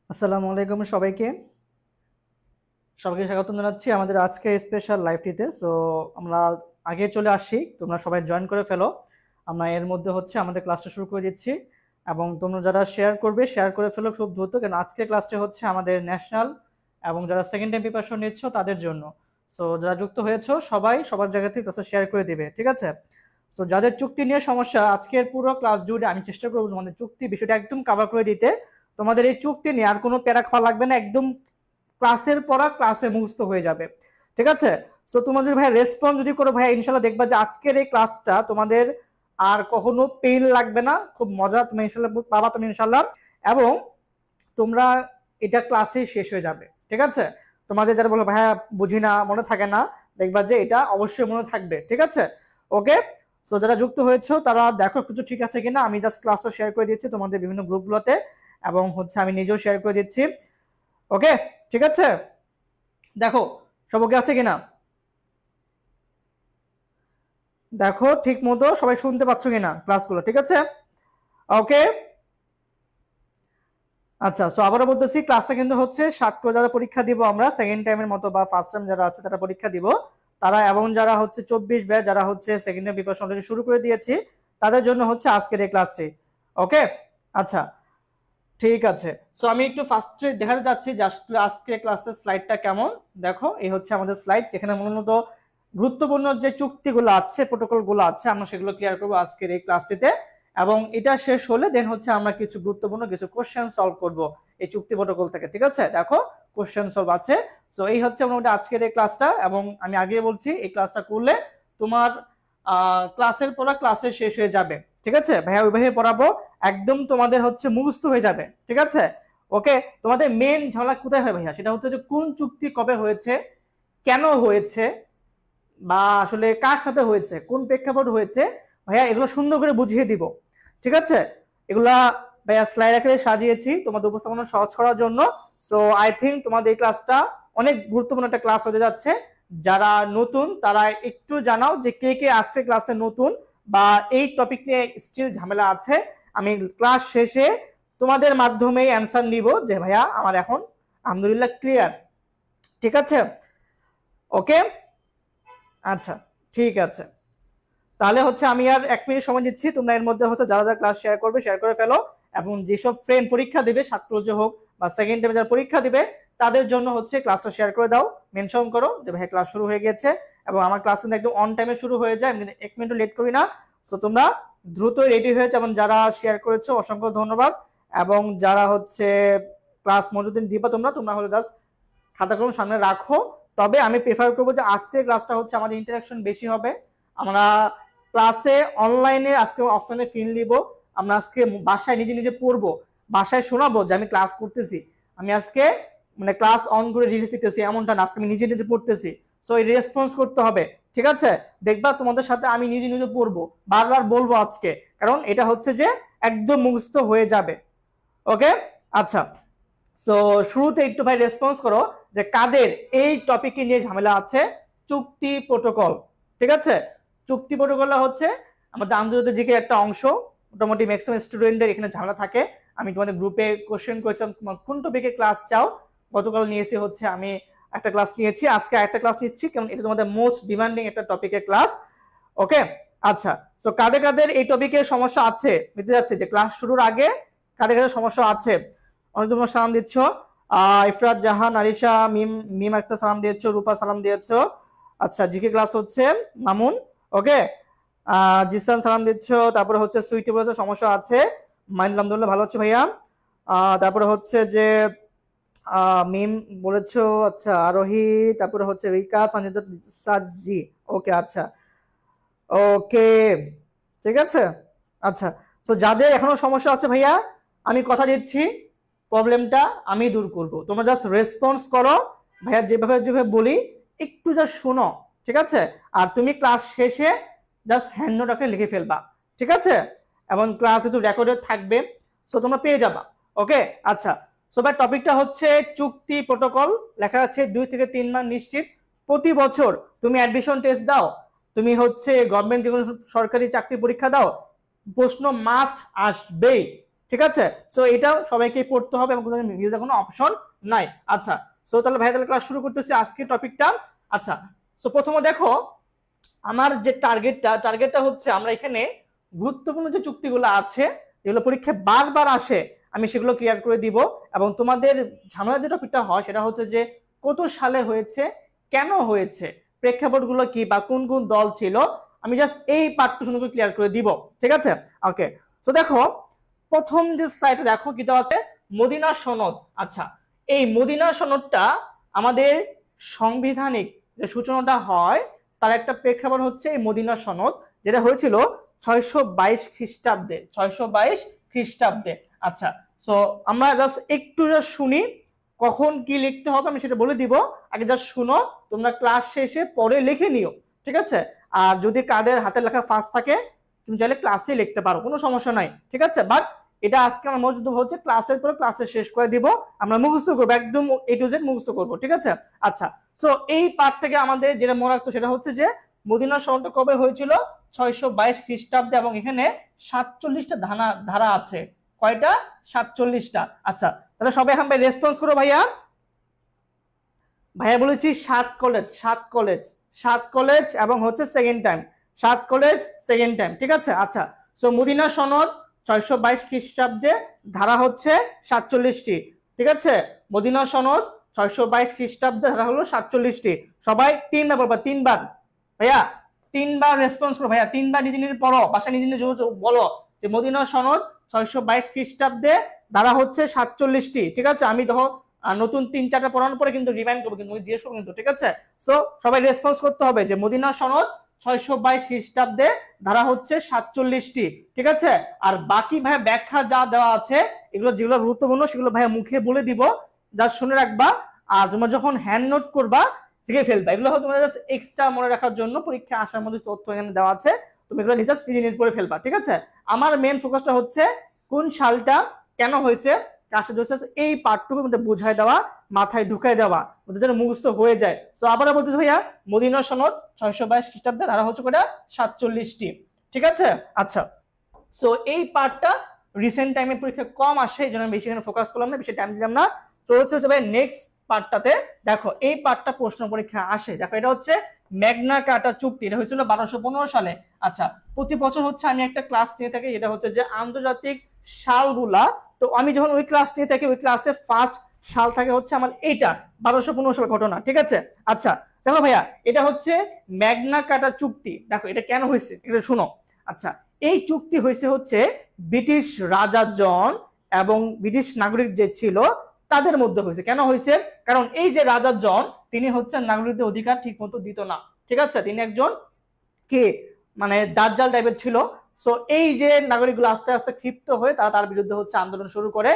আসসালামু আলাইকুম সবাইকে। সবাইকে স্বাগত জানাচ্ছি আমাদের আজকে স্পেশাল লাইভটিতে। সো আমরা আগে চলে আসছি, তোমরা সবাই জয়েন করে ফেলো। আমরা এর মধ্যে হচ্ছে আমাদের ক্লাসটা শুরু করে দিচ্ছি এবং তোমরা যারা শেয়ার করবে শেয়ার করে ফেলো খুব দ্রুত, কারণ আজকের ক্লাসটা হচ্ছে আমাদের ন্যাশনাল এবং যারা সেকেন্ড টাইম প্রিপারেশন নিচ্ছ তাদের জন্য। সো যারা যুক্ত হয়েছো সবাই সবার জায়গা থেকে ক্লাসটা শেয়ার করে দিবে, ঠিক আছে? সো যাদের চুক্তি নিয়ে সমস্যা, আজকের পুরো ক্লাস জুড়ে আমি চেষ্টা করবো তোমাদের চুক্তি বিষয়টা একদম কভার করে দিতে। তোমাদের এই চুক্তি নিয়ে আর কোনো প্যারা খাওয়া লাগবে না, একদম ক্লাসের পড়া ক্লাসে মুখস্থ হয়ে যাবে, ঠিক আছে? সো তোমার যদি ভাই রেসপন্স যদি করো ভাই, ইনশাল্লাহ দেখবা যে আজকের এই ক্লাসটা তোমাদের আর কখনো পেইন লাগবে না, খুব মজা তুমি ইনশাল্লাহ পাবা তুমি ইনশাল্লাহ। এবং তোমরা এটা ক্লাসে শেষ হয়ে যাবে, ঠিক আছে? তোমাদের যারা বলো ভাইয়া বুঝি না, মনে থাকে না, দেখবা যে এটা অবশ্যই মনে থাকবে, ঠিক আছে? ওকে। সো যারা যুক্ত হয়েছো তারা দেখো কিছু ঠিক আছে কিনা। আমি জাস্ট ক্লাসটা শেয়ার করে দিচ্ছি তোমাদের বিভিন্ন গ্রুপগুলোতে এবং হচ্ছে আমি নিজেও শেয়ার করে দিচ্ছি। ওকে, ঠিক আছে? দেখো সব ওকে আছে কিনা, দেখো ঠিক মতো সবাই শুনতে পাচ্ছ কিনা ক্লাসগুলো, ঠিক আছে? ওকে, আচ্ছা। সো আবারও বলতেছি, ক্লাসটা কিন্তু হচ্ছে সাক্ষ্য যারা পরীক্ষা দিব আমরা সেকেন্ড টাইমের মতো বা ফার্স্ট টাইম যারা আছে তারা পরীক্ষা দিব, তারা এবং যারা হচ্ছে 24 ব্যাচ যারা হচ্ছে সেকেন্ড টাইম প্রিপারেশন অলরেডি শুরু করে দিয়েছি তাদের জন্য হচ্ছে আজকের এই ক্লাসটি। ওকে, আচ্ছা, ঠিক আছে। সো আমি একটু ফার্স্টে দেখাতে যাচ্ছি যে আসলে আজকে ক্লাসের স্লাইডটা কেমন। দেখো এই হচ্ছে আমাদের স্লাইড, যেখানে মূলত গুরুত্বপূর্ণ যে চুক্তিগুলো আছে প্রোটোকলগুলো আছে আমরা সেগুলো ক্লিয়ার করবো আজকের এই ক্লাসটিতে। এবং এটা শেষ হলে দেন হচ্ছে আমরা কিছু গুরুত্বপূর্ণ কিছু কোশ্চেন সলভ করব এই চুক্তি প্রোটোকল থেকে, ঠিক আছে? দেখো কোশ্চেন সলভ আছে। সো এই হচ্ছে মোটামুটি আজকের এই ক্লাসটা। এবং আমি আগে বলছি এই ক্লাসটা করলে তোমার ক্লাসের পড়া ক্লাসে শেষ হয়ে যাবে, ঠিক আছে? ভাইয়া ওইভাবে পড়াবো, একদম তোমাদের হচ্ছে মুখস্থ হয়ে যাবে, ঠিক আছে? ওকে। তোমাদের মেন ঝামেলা কোথায় হয় ভাইয়া, সেটা হচ্ছে যে কোন চুক্তি কবে হয়েছে, কেন হয়েছে, বা আসলে কার সাথে হয়েছে, কোন প্রেক্ষাপট হয়েছে, ভাইয়া এগুলো সুন্দর করে বুঝিয়ে দিব, ঠিক আছে? এগুলা ভাইয়া স্লাইড আকারে সাজিয়েছি তোমাদের উপস্থাপনা সহজ করার জন্য। সো আই থিঙ্ক তোমাদের এই ক্লাসটা অনেক গুরুত্বপূর্ণ একটা ক্লাস হতে যাচ্ছে। যারা নতুন তারা একটু জানাও যে কে কে আসছে ক্লাসে নতুন বা এই টপিক নিয়ে স্টিল ঝামেলা আছে। আমি ক্লাস শেষে তোমাদের মাধ্যমে অ্যান্সার নিব যে ভাইয়া আমার এখন আলহামদুলিল্লাহ ক্লিয়ার, ঠিক আছে? ওকে, আচ্ছা, ঠিক আছে। তাহলে হচ্ছে আমি আর 1 মিনিট সময় দিচ্ছি, তোমরা এর মধ্যে হচ্ছে যারা যারা ক্লাস শেয়ার করবে শেয়ার করে ফেলো। এবং যেসব ফ্রেন্ড পরীক্ষা দিবে ছাত্র হোক বা সেকেন্ড টাইমে যারা পরীক্ষা দিবে তাদের জন্য হচ্ছে ক্লাসটা শেয়ার করে দাও, মেনশন করো যে ভাই ক্লাস শুরু হয়ে গেছে। এবং আমার ক্লাস কিন্তু একদম অন টাইমে শুরু হয়ে যায়, আমি 1 মিনিট লেট করি না। সো তোমরা দ্রুত রেডি হয়েছে এবং যারা শেয়ার করেছো অসংখ্য ধন্যবাদ। এবং যারা হচ্ছে ক্লাস মনোযোগ দিবা তোমরা তোমরা হলে জাস্ট খাতা কলম সামনে রাখো। তবে আমি প্রেফার করবো যে আজকে ক্লাসটা হচ্ছে আমাদের ইন্টারাকশন বেশি হবে। আমরা ক্লাসে অনলাইনে আজকে অফলাইনে ফিল নিব। আমরা আজকে বাসায় নিজে নিজে পড়বো, বাসায় শোনাবো যে আমি ক্লাস করতেছি, আমি আজকে মানে ক্লাস অন করে রিলিজ দিতেছি এমনটা না, আজকে আমি নিজে নিজে পড়তেছি। সো এই রেসপন্স করতে হবে, ঠিক আছে? দেখবা তোমাদের সাথে আমি নিজে নিজে পড়বো, বারবার বলবো আজকে, কারণ এটা হচ্ছে যে একদম মুখস্থ হয়ে যাবে। ওকে, আচ্ছা। সো শুরুতে একটু ভাই রেসপন্স করো যে কাদের এই টপিকে নিয়ে ঝামেলা আছে। চুক্তি প্রোটোকল, ঠিক আছে? চুক্তি প্রোটোকল হচ্ছে আমাদের আন্তর্জাতিক জিকে একটা অংশ। মোটামুটি ম্যাক্সিমাম স্টুডেন্টদের এখানে ঝামেলা থাকে। আমি তোমাদের গ্রুপে কোশ্চেন করেছিলাম কোন টপিকে ক্লাস চাও। গতকাল নিয়েছি হচ্ছে আমি একটা ক্লাস নিয়েছি, আজকে একটা ক্লাস নিচ্ছি, কারণ এটা তোমাদের মোস্ট ডিমান্ডিং একটা টপিকের ক্লাস। ওকে, আচ্ছা। তো কাদের কাদের এই টপিকের সমস্যা আছে নিতে যাচ্ছে যে ক্লাস শুরুর আগে কাদের কাদের সমস্যা আছে। অনেক তোমরা সালাম দিচ্ছ, ইফরাত জাহান, আরিশা, মিম মিম একটা সালাম দিয়েছ, রূপা সালাম দিয়েছ। আচ্ছা, জিকে ক্লাস হচ্ছে মামুন। ওকে, জিসান সালাম দিচ্ছ। তারপরে হচ্ছে সুইটি বলেছে সমস্যা আছে। মাইন আলহামদুলিল্লাহ ভালো হচ্ছে ভাইয়া। তারপরে হচ্ছে যে মিম বলেছো, আচ্ছা আরোহী, তারপরে হচ্ছে রিকা সঞ্জিত সাজি। ওকে, আচ্ছা, ওকে, ঠিক আছে, আচ্ছা। তো যাদের এখনো সমস্যা আছে ভাইয়া, আমি কথা দিচ্ছি প্রবলেমটা আমি দূর করব। তোমরা জাস্ট রেসপন্স করো ভাইয়া, যেভাবে যেভাবে বলি একটু জাস্ট শোনো, ঠিক আছে? আর তুমি ক্লাস শেষে জাস্ট হ্যান্ড নোট আকারে লিখে ফেলবা, ঠিক আছে? এবং ক্লাস যেহেতু রেকর্ডেড থাকবে, সো তোমরা পেয়ে যাবা। ওকে, আচ্ছা। সো ভাই টপিকটা হচ্ছে চুক্তি প্রোটোকল। লেখা আছে 2 থেকে 3 মাস নিশ্চিত। প্রতি বছর তুমি অ্যাডমিশন টেস্ট দাও, তুমি হচ্ছে গভর্নমেন্ট যে কোনো সরকারি চাকরি পরীক্ষা দাও, প্রশ্ন মাস্ট আসবেই। ঠিক আছে। সো এটাও সবাইকে পড়তে হবে এবং নিজের কোনো অপশন নাই। আচ্ছা, সো তাহলে ভাই তাহলে ক্লাস শুরু করতেছি আজকে টপিকটা। আচ্ছা, সো প্রথমে দেখো আমার যে টার্গেটটা হচ্ছে আমরা এখানে গুরুত্বপূর্ণ যে চুক্তিগুলো আছে যেগুলো পরীক্ষায় বারবার আসে আমি সেগুলো ক্লিয়ার করে দিব। এবং তোমাদের ঝামেলা যে টপিকটা হয় সেটা হচ্ছে যে কত সালে হয়েছে, কেন হয়েছে, প্রেক্ষাপটগুলো কি বা কোন কোন দল ছিল, আমি জাস্ট এই পার্টটা শুধু ক্লিয়ার করে দিব। ঠিক আছে, ওকে। তো দেখো প্রথম যে স্লাইডে দেখো কিটা আছে মদিনা সনদ। আচ্ছা, এই মদিনা সনদটা আমাদের সাংবিধানিক যে সূচনাটা হয় তার একটা প্রেক্ষাপট হচ্ছে এই মদিনা সনদ, যেটা হয়েছিল 622 খ্রিস্টাব্দে, 622 খ্রিস্টাব্দে। আচ্ছা, সো আমরা জাস্ট একটু শুনি কখন কি লিখতে হবে আমি সেটা বলে দিব, আগে জাস্ট শুনো, তোমরা ক্লাস শেষে পরে লিখে নিও। ঠিক আছে, আর যদি কাদের হাতের লেখা ফাস্ট থাকে তুমি চাইলে ক্লাসে লিখতে পারো, কোনো সমস্যা নাই। ঠিক আছে, বাট এটা আজকে আমরা মজুদ হচ্ছে ক্লাসের পরে ক্লাসে শেষ করে দিব, আমরা মুখস্থ করবো, একদম A to Z মুখস্থ করবো। ঠিক আছে, আচ্ছা, সো এই পার্ট থেকে আমাদের যেটা মনে রাখতো সেটা হচ্ছে যে মদিনা শহরটা কবে হয়েছিল 622 খ্রিস্টাব্দে, এবং এখানে 47টা ধারা আছে। কয়টা? 47টা। আচ্ছা, তাহলে সবাই এখন ভাই রেসপন্স করো। ভাইয়া ভাইয়া বলেছি 7 কলেজ, 7 কলেজ, 7 কলেজ এবং হচ্ছে second time, 7 college second time. ঠিক আছে, আচ্ছা, সো মদিনা সনদ 622 খ্রিস্টাব্দে, ধারা হচ্ছে 47টি। ঠিক আছে, মদিনা সনদ 622 খ্রিস্টাব্দে, ধারা হলো 47টি। সবাই 3বার বলবা, 3বার। ভাইয়া 3বার রেসপন্স করো, ভাইয়া 3বার নিজে নিজে পড়ো, বাসা নিজে নিজে বলো যে মদিনা সনদ 622 খ্রিস্টাব্দে, ধারা হচ্ছে 47টি। ঠিক আছে, আমি দেখো নতুন 3-4টা পড়ানোর পরে কিন্তু রিমাইন্ড করবো, কিন্তু জিজ্ঞেস করবো কিন্তু। ঠিক আছে, সো সবাই রেসপন্স করতে হবে যে মদিনা সনদ 622 খ্রিস্টাব্দে, ধারা হচ্ছে 47টি। ঠিক আছে, আর বাকি ভাইয়া ব্যাখ্যা যা দেওয়া আছে এগুলো যেগুলো গুরুত্বপূর্ণ সেগুলো ভাইয়া মুখে বলে দিব, যা শুনে রাখবা, আর তোমরা যখন হ্যান্ড নোট করবা লিখে ফেলবা। এগুলো হয়তো তোমরা জাস্ট এক্সট্রা মনে রাখার জন্য পরীক্ষা আসার মধ্যে তথ্য এখানে দেওয়া আছে, তুমি এগুলো জাস্ট প্রিন্ট করে ফেলবা। ঠিক আছে, আমার মেন ফোকাসটা হচ্ছে কোন সালটা কেন হয়েছে এই পার্টটুকু বোঝায় দেওয়া, মাথায় ঢুকাই দেওয়া, যেন মুখস্থ হয়ে যায়। তো আবার বলতেছি ভাইয়া মদিনা সনদ 622 খ্রিস্টাব্দে, ধারা হচ্ছে কটা? 47টি। ঠিক আছে, আচ্ছা, সো এই পার্টটা রিসেন্ট টাইমে পরীক্ষা কম আসে, এই জন্য বেশি এখানে ফোকাস করলাম না, বেশি টাইম দিলাম না। চলছে হচ্ছে ভাই নেক্সট পার্টটাতে। দেখো এই পার্টটা প্রশ্ন পরীক্ষা আসে। দেখো এটা হচ্ছে ম্যাগনা কার্টা চুক্তি, এটা হয়েছিল 1215 সালে। আচ্ছা, প্রতি বছর হচ্ছে আমি একটা ক্লাস নিয়ে থাকি, এটা হচ্ছে যে আন্তর্জাতিক সালগুলা। তো আমি যখন ওই ক্লাস নিয়ে থাকি ওই ক্লাসে ফার্স্ট সাল থাকে হচ্ছে আমার এইটা 1215 সাল ঘটনা। ঠিক আছে, আচ্ছা দেখো ভাইয়া এটা হচ্ছে ম্যাগনা কার্টা চুক্তি। দেখো এটা কেন হয়েছে এটা শুনো। আচ্ছা, এই চুক্তি হয়েছে হচ্ছে ব্রিটিশ রাজা জন এবং ব্রিটিশ নাগরিক যে ছিল তাদের মধ্যে হয়েছে। কেন হয়েছে? কারণ এই যে রাজা জন তিনি হচ্ছেন নাগরিকদের অধিকার ঠিক মতো দিত না। ঠিক আছে, তিনি একজন কি মানে দাজ্জাল টাইপের ছিল। সো এই যে নাগরিকগুলো আস্তে আস্তে ক্ষিপ্ত হয়ে তারা তার বিরুদ্ধে হচ্ছে আন্দোলন শুরু করে।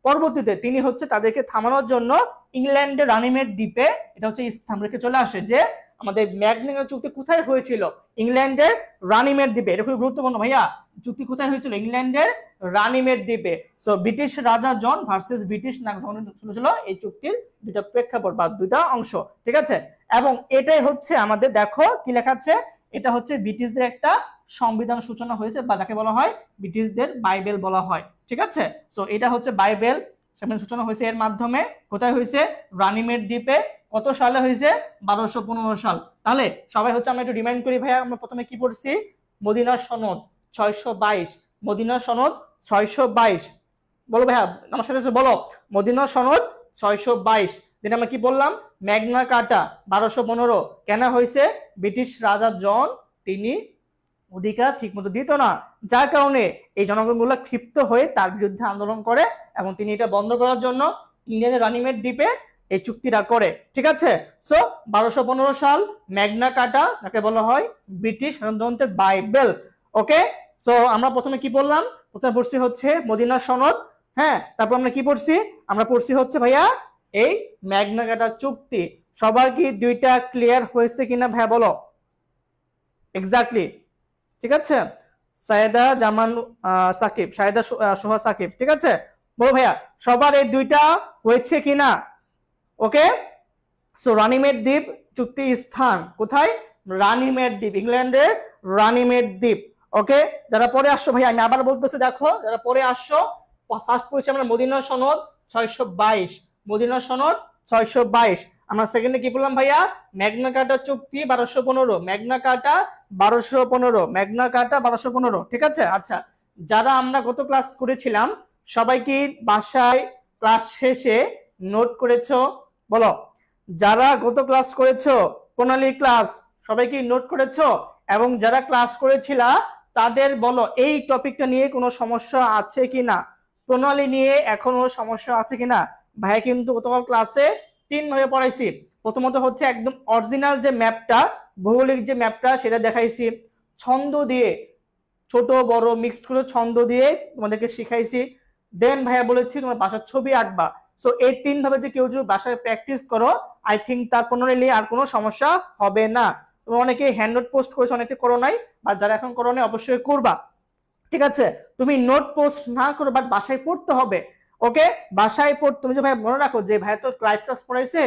পরবর্তীতে তিনি হচ্ছে তাদেরকে থামানোর জন্য ইংল্যান্ডের রানিমেড দ্বীপে, এটা হচ্ছে ইসলাম রেখে চলে আসে যে আমাদের ম্যাগনা কার্টা চুক্তি কোথায় হয়েছিল? ইংল্যান্ডের রানিমেড দ্বীপে। এটা খুব গুরুত্বপূর্ণ ভাইয়া, চুক্তি কোথায় হয়েছিল? ইংল্যান্ডের রানিমেড দ্বীপে। সো ব্রিটিশ রাজা জন ভার্সেস ব্রিটিশ নাগরিক ছিল এই চুক্তির দুইটা প্রেক্ষাপট বা দুইটা অংশ। ঠিক আছে, এবং এটাই হচ্ছে আমাদের দেখো কি লেখা আছে, এটা হচ্ছে ব্রিটিশদের একটা সংবিধান সূচনা হয়েছে, বা যাকে বলা হয় ব্রিটিশদের বাইবেল বলা হয়। ঠিক আছে, সো এটা হচ্ছে বাইবেল সংবিধান সূচনা হয়েছে এর মাধ্যমে। কোথায় হয়েছে? রানিমেড দ্বীপে। কত সালে হয়েছে? 1215 সাল। তাহলে সবাই হচ্ছে আমরা একটু রিমাইন্ড করি ভাইয়া, আমরা প্রথমে কি পড়ছি? মদিনা সনদ 622, মদিনা সনদ 622। বলো ভাইয়া আমার সাথে বলো, মদিনা সনদ 622। যেটা আমরা কি বললাম? ম্যাগনা কার্টা 1215। কেন হয়েছে? ব্রিটিশ রাজা জন তিনি অধিকার ঠিক মতো দিত না, যার কারণে এই জনগণগুলো ক্ষিপ্ত হয়ে তার বিরুদ্ধে আন্দোলন করে এবং তিনি এটা বন্ধ করার জন্য ইংল্যান্ডের রানিমেড দ্বীপে এই চুক্তিটা করে। ঠিক আছে, সো 1215 সাল ম্যাগনা কার্টা, যাকে বলা হয় ব্রিটিশ সাধারণতন্ত্রের বাইবেল। ওকে, সো আমরা প্রথমে কি পড়লাম? প্রথমে পড়ছি হচ্ছে মদিনা সনদ। হ্যাঁ, তারপর আমরা কি পড়ছি? আমরা পড়ছি হচ্ছে ভাইয়া এই ম্যাগনা কার্টা চুক্তি। সবার কি দুইটা ক্লিয়ার হয়েছে কিনা ভাইয়া বলো? এক্স্যাক্টলি, ঠিক আছে। সায়েদা জামান সাকিব, সায়েদা সোহা সাকিব, ঠিক আছে। বলো ভাইয়া সবার এই দুইটা হয়েছে কিনা? ওকে, সো রানিমেড দ্বীপ চুক্তি স্থান কোথায়? রানিমেড দ্বীপ, ইংল্যান্ডের রানিমেড দ্বীপ। ওকে, যারা পরে আসছো ভাই আমি আবার বলতেছি, দেখো যারা পরে আসছো ফার্স্ট পড়েছি আমরা মদিনা সনদ 622, মদিনা সনদ 622। আমরা সেকেন্ডে কি বললাম ভাইয়া? ম্যাগনা কার্টা চুক্তি 1215, ম্যাগনা কার্টা 1215, ম্যাগনা কার্টা 1215। ঠিক আছে। আচ্ছা, যারা আমরা গত ক্লাস করেছিলাম সবাই কি বাসায় ক্লাস শেষে নোট করেছো? বলো, যারা গত ক্লাস করেছো প্রণালী ক্লাস, সবাই কি নোট করেছো? এবং যারা ক্লাস করেছিলা তাদের বলো এই টপিকটা নিয়ে কোনো সমস্যা আছে কিনা, প্রণালী নিয়ে এখনো সমস্যা আছে কিনা? ভাই কিন্তু গতকাল ক্লাসে 3 ভাবে পড়াইছি। প্রথমত হচ্ছে একদম অরিজিনাল যে ম্যাপটা, ভৌগোলিক যে ম্যাপটা সেটা দেখাইছি, ছন্দ দিয়ে ছোট বড় মিক্সড করে ছন্দ দিয়ে তোমাদেরকে শিখাইছি। দেন ভাইয়া বলেছি তোমার বাসার ছবি আঁকবা। সো এই 3 ভাবে যে কেউ যদি বাসায় প্র্যাকটিস করো, আই থিঙ্ক তার প্রণালী আর কোনো সমস্যা হবে না। তুমি অনেকে হ্যান্ড নোট পোস্ট করেছো, অনেকে করো নাই, বা যারা এখন করো নাই অবশ্যই করবা। ঠিক আছে, তুমি নোট পোস্ট না করো, বাট বাসায় পড়তে হবে। ওকে, বাসায় পড়। তুমি যে ভাই মনে রাখো যে ভাই তো লাইভ ক্লাস পড়াইছে,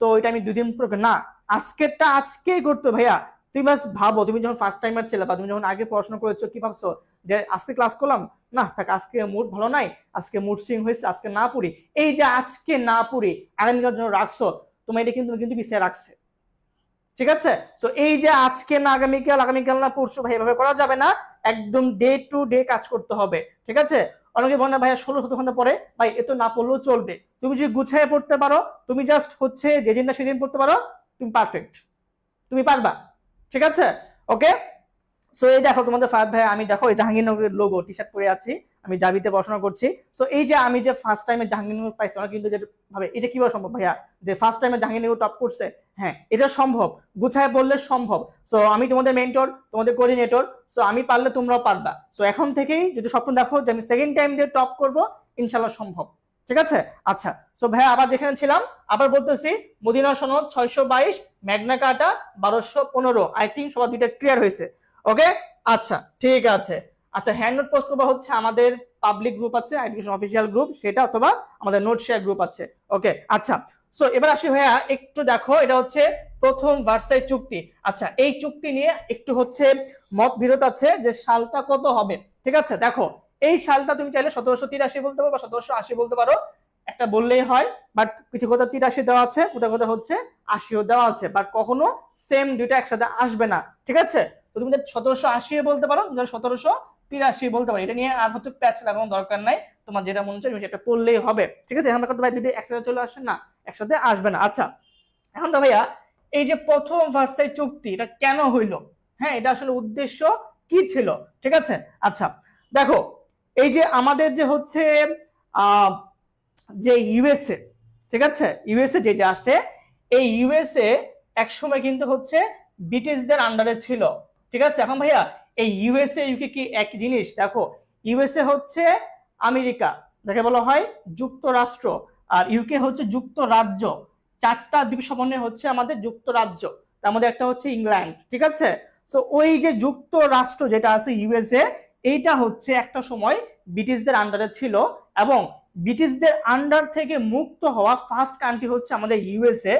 তো এটা আমি 2 দিন পর না, আজকেরটা আজকেই করতে ভাইয়া। তুমি বাস ভাবো, তুমি যখন ফার্স্ট টাইমার ছিলে বা তুমি যখন আগে পড়াশোনা করেছো, কি ভাবছো যে আজকে ক্লাস করলাম না, থাক আজকে মুড ভালো নাই, আজকে মুড সুইং হয়েছে, আজকে না পড়ি। এই যে আজকে না পড়ি আগামীকাল জন্য রাখছো, তোমার এটা কিন্তু কিন্তু পিছিয়ে রাখছে। ঠিক আছে, সো এই যে আজকে না আগামীকাল, আগামীকাল না পরশু, ভাই এভাবে করা যাবে না, একদম ডে টু ডে কাজ করতে হবে। ঠিক আছে, অনেকে বলে না ভাইয়া 16-17 ঘন্টা পরে, ভাই এত না পড়লেও চলবে। তুমি যদি গুছিয়ে পড়তে পারো, তুমি জাস্ট হচ্ছে যে দিনটা সেদিন পড়তে পারো, তুমি পারফেক্ট, তুমি পারবা। ঠিক আছে, ওকে। সো এই দেখো তোমাদের ফায়াদ ভাই, আমি দেখো এই জাহাঙ্গীরনগরের লোগো টি শার্ট পরে আছি, আমি জাবিতে পড়াশোনা করছি। সো এই যে আমি যে ফার্স্ট টাইমে জাহাঙ্গীরনগর পাইছি, ওরা কিন্তু যেটা ভাবে এটা কিভাবে সম্ভব ভাইয়া যে ফার্স্ট টাইমে জাহাঙ্গীরনগর টপ করছে? হ্যাঁ, এটা সম্ভব, গুছায় বললে সম্ভব। সো আমি তোমাদের মেন্টর, তোমাদের কোঅর্ডিনেটর, সো আমি পারলে তোমরাও পারবা। সো এখন থেকেই যদি স্বপ্ন দেখো যে আমি সেকেন্ড টাইম দিয়ে টপ করব, ইনশাআল্লাহ সম্ভব। ঠিক আছে, আচ্ছা। সো ভাইয়া আবার যেখানে ছিলাম আবার বলতেছি, মদিনা সনদ 622, ম্যাগনা কার্টা 1215। আই থিঙ্ক সবার দুইটা ক্লিয়ার হয়েছে। ওকে, আচ্ছা ঠিক আছে। আচ্ছা, হ্যান্ড নোট পোস্ট করবা হচ্ছে আমাদের পাবলিক গ্রুপ আছে, এডুকেশন অফিসিয়াল গ্রুপ, সেটা অথবা আমাদের নোট শেয়ার গ্রুপ আছে। ওকে, আচ্ছা। সো এবার আসি ভাইয়া, একটু দেখো এটা হচ্ছে প্রথম ভার্সাই চুক্তি। আচ্ছা, এই চুক্তি নিয়ে একটু হচ্ছে মত বিরোধ আছে যে সালটা কত হবে। ঠিক আছে, দেখো এই সালটা তুমি চাইলে 1783 বলতে পারো বা 1780 বলতে পারো, একটা বললেই হয়। বাট কিছু কথা 83 দেওয়া আছে, কোথাও কোথাও হচ্ছে 80ও দেওয়া আছে, বাট কখনো সেম দুইটা একসাথে আসবে না। ঠিক আছে, তো তুমি 1780 বলতে পারো, 1783 বলতে পারো, এটা নিয়ে আর হয়তো প্যাচ লাগানোর দরকার নাই, তোমার যেটা মনে হচ্ছে সেটা পড়লেই হবে। ঠিক আছে, এখন কথা ভাই যদি একসাথে চলে আসে না, একসাথে আসবে না। আচ্ছা, এখন তো ভাইয়া এই যে প্রথম ভার্সাই চুক্তি এটা কেন হইলো? হ্যাঁ, এটা আসলে উদ্দেশ্য কি ছিল? ঠিক আছে, আচ্ছা দেখো, এই যে আমাদের যে হচ্ছে যে ইউএসএ, ঠিক আছে, ইউএসএ যেটা আসছে, এই ইউএসএ একসময় কিন্তু হচ্ছে ব্রিটিশদের আন্ডারে ছিল। ঠিক আছে, এখন ভাইয়া এই ইউএসএ ইউকে কি এক জিনিস? দেখো, ইউএসএ হচ্ছে আমেরিকা, যাকে বলা হয় যুক্তরাষ্ট্র, আর ইউকে হচ্ছে যুক্তরাজ্য। 4টা দ্বীপ সমন্বয় হচ্ছে আমাদের যুক্তরাজ্য, তার মধ্যে একটা হচ্ছে ইংল্যান্ড। ঠিক আছে, সো ওই যে যুক্তরাষ্ট্র যেটা আছে ইউএসএ, এইটা হচ্ছে একটা সময় ব্রিটিশদের আন্ডারে ছিল, এবং ব্রিটিশদের আন্ডার থেকে মুক্ত হওয়া ফার্স্ট কান্ট্রি হচ্ছে আমাদের ইউএসএ।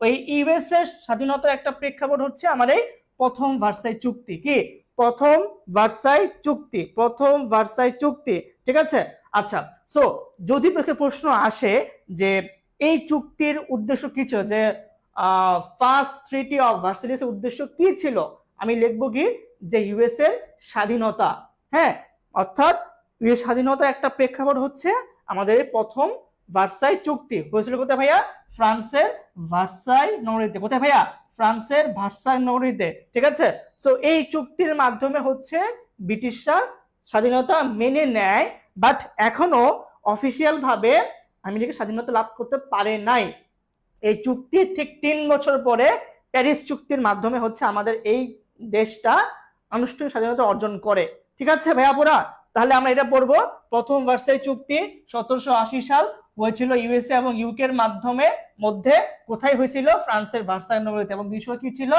ওই ইউএসএ স্বাধীনতার একটা প্রেক্ষাপট হচ্ছে আমার এই প্রথম ভার্সাই চুক্তি। কি প্রথম ভার্সাই চুক্তি? প্রথম ভার্সাই চুক্তি। ঠিক আছে, আচ্ছা। সো যদি প্রশ্ন আসে যে এই চুক্তির উদ্দেশ্য কি ছিল, যে ফার্স্ট ট্রিটি অফ ভার্সাইয়ের উদ্দেশ্য কি ছিল, আমি লিখবো কি যে ইউএসএ স্বাধীনতা। হ্যাঁ, অর্থাৎ ইউএস স্বাধীনতা একটা প্রেক্ষাপট হচ্ছে আমাদের প্রথম ভার্সাই চুক্তি। হয়েছিল কোথায় ভাইয়া? ফ্রান্সের ভার্সাই নগরীতে। কোথায় ভাইয়া? ফ্রান্সের ভার্সাই নগরীতে। ঠিক আছে, সো এই চুক্তির মাধ্যমে হচ্ছে ব্রিটিশরা স্বাধীনতা মেনে নেয়, বাট এখনো অফিসিয়াল ভাবে আমেরিকা স্বাধীনতা লাভ করতে পারে নাই। এই চুক্তির ঠিক 3 বছর পরে প্যারিস চুক্তির মাধ্যমে হচ্ছে আমাদের এই দেশটা আনুষ্ঠানিক স্বাধীনতা অর্জন করে। ঠিক আছে ভাইয়া পুরা, তাহলে আমরা এটা পড়বো, প্রথম ভার্সাই চুক্তি 1780 সাল হয়েছিল ইউএসএ এবং ইউকে এর মাধ্যমে, মধ্যে কোথায় হয়েছিল? ফ্রান্সের ভার্সাই নগরীতে। এবং বিষয় কি ছিল?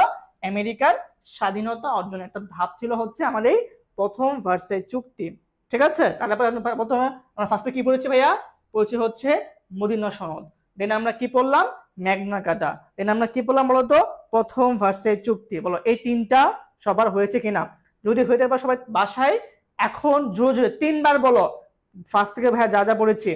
আমেরিকার স্বাধীনতা অর্জনের একটা ধাপ ছিল হচ্ছে আমার এই প্রথম ভার্সাই চুক্তি। ঠিক আছে, তাহলে প্রথমে আমরা ফার্স্টে কি পড়েছি ভাইয়া? পড়েছি হচ্ছে মদিনা সনদ, দেন আমরা কি পড়লাম? ম্যাগনা কার্টা, দেন আমরা কি পড়লাম বলতো? প্রথম ভার্সাই চুক্তি। বলো এই 3টা সবার হয়েছে কিনা? যদি হয়ে থাকে সবাই বাসায় এখন জোরে জোরে 3 বার বলো, ফার্স্ট থেকে ভাইয়া যা যা পড়েছি,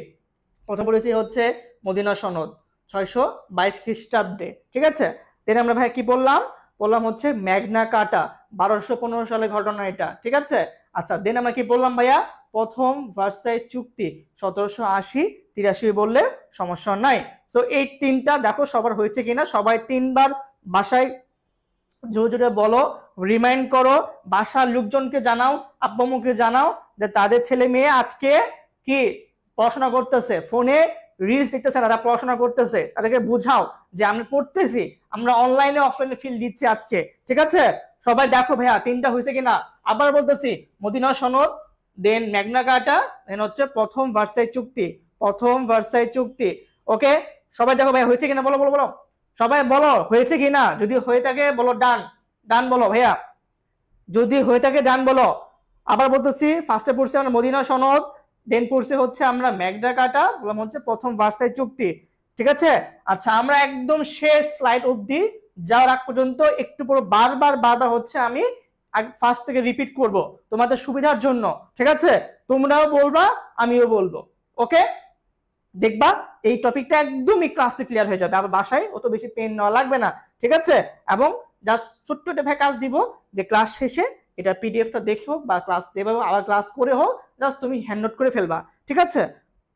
প্রথম পড়েছি হচ্ছে মদিনা সনদ 622 খ্রিস্টাব্দে, ঠিক আছে। দেন আমরা ভাইয়া কি বললাম, বললাম হচ্ছে ম্যাগনা কাটা 1215 সালের ঘটনা এটা, ঠিক আছে। আচ্ছা দেন আমরা কি বললাম ভাইয়া, প্রথম ভার্সাই চুক্তি 1780-83 বললে সমস্যা নাই। সো এই তিনটা দেখো সবার হয়েছে কিনা, সবাই তিনবার বাসায় জোরে জোরে বলো, রিমাইন্ড করো, বাসার লোকজনকে জানাও, আব্বু-আম্মুকে জানাও যে তাদের ছেলে মেয়ে আজকে কি পড়াশোনা করতেছে, ফোনে রিলস দেখতেছে না, তারা পড়াশোনা করতেছে, তাদেরকে বুঝাও যে আমরা পড়তেছি, আমরা অনলাইনে অফলাইনে ফিল দিচ্ছি আজকে, ঠিক আছে। সবাই দেখো ভাইয়া তিনটা হয়েছে কিনা, আবার বলতেছি মদিনা সনদ, দেন ম্যাগনা কার্টা, দেন হচ্ছে প্রথম ভার্সাই চুক্তি, প্রথম ভার্সাই চুক্তি। ওকে সবাই দেখো ভাইয়া হয়েছে কিনা, বলো বলো বলো, সবাই বলো হয়েছে কিনা, যদি হয়ে থাকে বলো ডান, ডান বলো ভাইয়া, যদি হয়ে থাকে ডান বলো। আবার বলতেছি ফার্স্টে পড়ছি আমরা মদিনা সনদ, দেন পড়ছি হচ্ছে আমরা ম্যাগনা কার্টা, বললাম হচ্ছে প্রথম ভার্সাই চুক্তি, ঠিক আছে। আচ্ছা আমরা একদম শেষ স্লাইড অবধি যাওয়ার আগ পর্যন্ত একটু পুরো বারবার বারবার হচ্ছে আমি ফার্স্ট থেকে রিপিট করব তোমাদের সুবিধার জন্য, ঠিক আছে। তোমরাও বলবা আমিও বলবো, ওকে। দেখবা এই টপিকটা একদমই ক্লাসে ক্লিয়ার হয়ে যাবে, আবার বাসায় অত বেশি পেন নেওয়া লাগবে না, ঠিক আছে। এবং জাস্ট ছোট্ট একটা কাজ দিব যে ক্লাস শেষে এটা পিডিএফটা দেখে হোক বা ক্লাস যেভাবে আবার ক্লাস করে হোক, জাস্ট তুমি হ্যান্ড নোট করে ফেলবা, ঠিক আছে,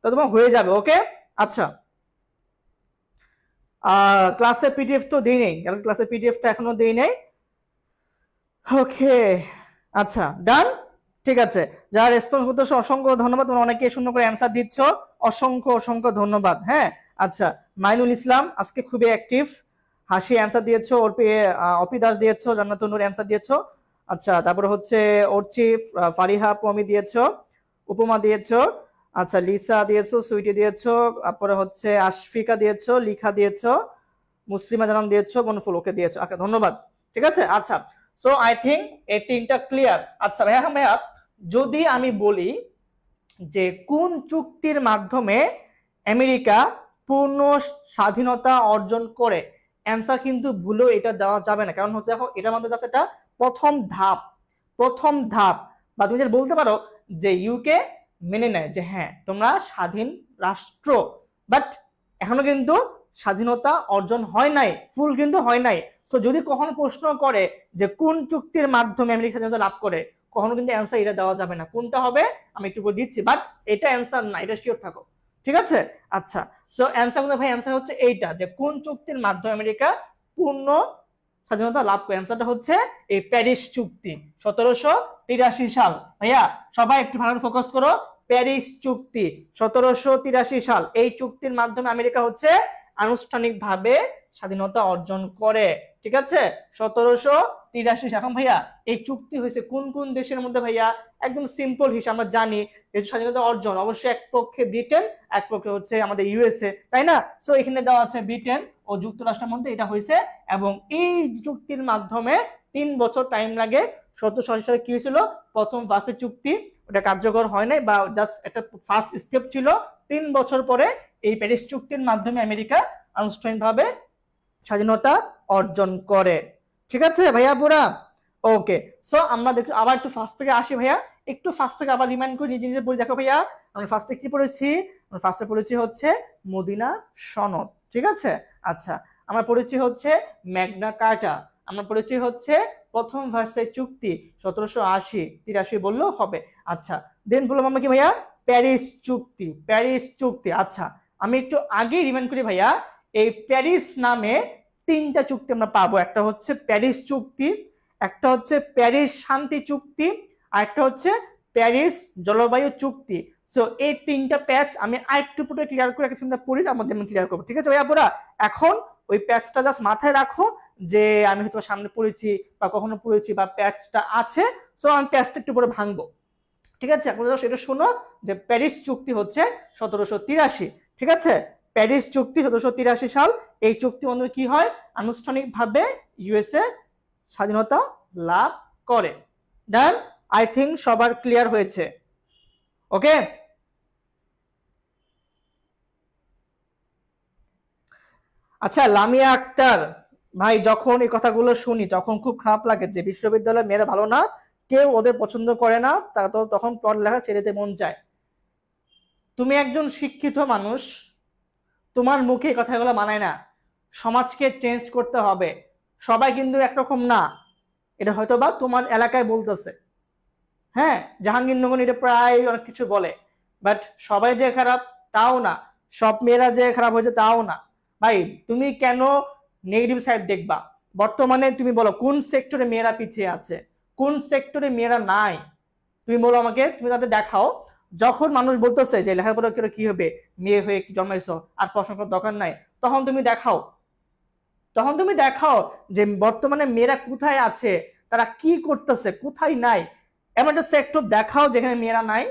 তো তোমার হয়ে যাবে, ওকে। আচ্ছা ক্লাসে পিডিএফ তো দেই নেই, কারণ ক্লাসে পিডিএফটা এখনো দেই নাই, ওকে। আচ্ছা ডান, ঠিক আছে। যারা রেসপন্স করতেছো অসংখ্য ধন্যবাদ, তোমরা অনেকে সুন্দর করে অ্যান্সার দিচ্ছ, অসংখ্য অসংখ্য ধন্যবাদ। হ্যাঁ আচ্ছা মাইনুল ইসলাম আজকে খুবই অ্যাক্টিভ, হাসি অ্যান্সার দিয়েছো, অপি দাস দিয়েছো, জান্নাতুন নূর অ্যান্সার দিয়েছো। আচ্ছা তারপরে হচ্ছে অর্চি, ফারিহা প্রমি দিয়েছো, উপমা দিয়েছো, আচ্ছা লিসা দিয়েছো, সুইটি দিয়েছো, তারপরে হচ্ছে আশফিকা দিয়েছো, লিখা দিয়েছো, মুসলিমা জানাম দিয়েছো, বনফুল ওকে দিয়েছো, আচ্ছা ধন্যবাদ, ঠিক আছে। আচ্ছা সো আই থিঙ্ক এই তিনটা ক্লিয়ার। আচ্ছা ভাইয়া ভাইয়া যদি আমি বলি যে কোন চুক্তির মাধ্যমে আমেরিকা পূর্ণ স্বাধীনতা অর্জন করে, অ্যান্সার কিন্তু ভুলেও এটা দেওয়া যাবে না, কারণ হচ্ছে দেখো এটার মধ্যে জাস্ট এটা প্রথম ধাপ, প্রথম ধাপ। বা তুমি যেটা বলতে পারো যে ইউকে মেনে নেয় যে হ্যাঁ তোমরা স্বাধীন রাষ্ট্র, বাট এখনো কিন্তু স্বাধীনতা অর্জন হয় নাই, ফুল কিন্তু হয় নাই। সো যদি কখনো প্রশ্ন করে যে কোন চুক্তির মাধ্যমে আমেরিকা স্বাধীনতা লাভ করে, কখনো কিন্তু অ্যান্সার এটা দেওয়া যাবে না, কোনটা হবে আমি একটু করে দিচ্ছি, বাট এটা অ্যান্সার না, এটা শিওর থাকো, ঠিক আছে। আচ্ছা সো অ্যান্সার কিন্তু ভাই অ্যান্সার হচ্ছে এইটা, যে কোন চুক্তির মাধ্যমে আমেরিকা পূর্ণ স্বাধীনতা লাভ করে, অ্যান্সারটা হচ্ছে এই প্যারিস চুক্তি 1783 সাল। ভাইয়া সবাই একটু ভালো ফোকাস করো, প্যারিস চুক্তি 1783 সাল, এই চুক্তির মাধ্যমে আমেরিকা হচ্ছে আনুষ্ঠানিকভাবে স্বাধীনতা অর্জন করে, ঠিক আছে 1783। এখন ভাইয়া এই চুক্তি হয়েছে কোন কোন দেশের মধ্যে, ভাইয়া একদম সিম্পল হিসাব আমরা জানি, স্বাধীনতা অর্জন অবশ্যই এক পক্ষে ব্রিটেন, এক পক্ষে হচ্ছে আমাদের ইউএসএ, তাই না। সো এখানে দেওয়া আছে ব্রিটেন ও যুক্তরাষ্ট্রের মধ্যে এটা হয়েছে, এবং এই চুক্তির মাধ্যমে 3 বছর টাইম লাগে। 1780 সালে কি হয়েছিল, প্রথম ভার্সাই চুক্তি, ওটা কার্যকর হয় নাই বা জাস্ট একটা ফার্স্ট স্টেপ ছিল। 3 বছর পরে এই প্যারিস চুক্তির মাধ্যমে আমেরিকা আনুষ্ঠানিকভাবে স্বাধীনতা অর্জন করে, ঠিক আছে ভাইয়া পুরা ওকে। সো আমরা দেখো আবার একটু ফার্স্ট থেকে আসি ভাইয়া, একটু ফার্স্ট থেকে আবার রিমাইন্ড করে নিজে নিজে বলি। দেখো ভাইয়া আমরা ফার্স্টে কি পড়েছি, আমরা ফার্স্টে পড়েছি হচ্ছে মদিনা সনদ, ঠিক আছে। আচ্ছা আমরা পড়েছি হচ্ছে ম্যাগনা কার্টা, আমরা পড়েছি হচ্ছে প্রথম ভার্সাই চুক্তি 1780-83 বললেও হবে। আচ্ছা দেন বললাম আমরা কি ভাইয়া, প্যারিস চুক্তি, প্যারিস চুক্তি। আচ্ছা আমি একটু আগেই রিমাইন্ড করি ভাইয়া, এই প্যারিস নামে 3টা চুক্তি আমরা পাবো, একটা হচ্ছে প্যারিস চুক্তি, একটা হচ্ছে প্যারিস শান্তি চুক্তি, আর একটা হচ্ছে প্যারিস জলবায়ু চুক্তি। সো এই 3টা প্যাচ আমি আরেকটু পুরো ক্লিয়ার করে একটা পড়ি, তার মধ্যে আমি ক্লিয়ার করবো, ঠিক আছে ভাইয়া পুরা। এখন ওই প্যাচটা জাস্ট মাথায় রাখো যে আমি হয়তো সামনে পড়েছি বা কখনো পড়েছি বা প্যাচটা আছে, সো আমি প্যাচটা একটু পরে ভাঙবো, ঠিক আছে। এখন সেটা শোনো যে প্যারিস চুক্তি হচ্ছে 1783, ঠিক আছে। প্যারিস চুক্তি 1783 সাল, এই চুক্তি অনুযায়ী কি হয়, আনুষ্ঠানিকভাবে ইউএসএ স্বাধীনতা লাভ করে। ডান, আই থিঙ্ক সবার ক্লিয়ার হয়েছে, ওকে। আচ্ছা লামিয়া আক্তার ভাই, যখন এই কথাগুলো শুনি তখন খুব খারাপ লাগে যে বিশ্ববিদ্যালয়ের মেয়েরা ভালো না, কেউ ওদের পছন্দ করে না, তারা তো তখন পড়ালেখা ছেড়ে দিতে মন চায়। তুমি একজন শিক্ষিত মানুষ, তোমার মুখে কথাগুলো মানায় না, সমাজকে চেঞ্জ করতে হবে, সবাই কিন্তু একরকম না, এটা হয়তো বা তোমার এলাকায় বলতেছে, হ্যাঁ জাহাঙ্গীরনগর এটা প্রায় অনেক কিছু বলে, বাট সবাই যে খারাপ তাও না, সব মেয়েরা যে খারাপ হয়েছে তাও না। ভাই তুমি কেন নেগেটিভ সাইড দেখবা? বর্তমানে তুমি বলো কোন সেক্টরে মেয়েরা পিছিয়ে আছে, কোন সেক্টরে মেয়েরা নাই, তুমি বলো আমাকে, তুমি তাদের দেখাও। যখন মানুষ বলতেছে যে লেখাপড়া করে কি হবে, মেয়ে হয়ে কি জন্মাইছো, আর পড়াশোনা করার দরকার নাই, তখন তুমি দেখাও, তখন তুমি দেখাও যে বর্তমানে মেয়েরা কোথায় আছে, তারা কি করতেছে, কোথায় নাই, এমন একটা সেক্টর দেখাও যেখানে মেয়েরা নাই,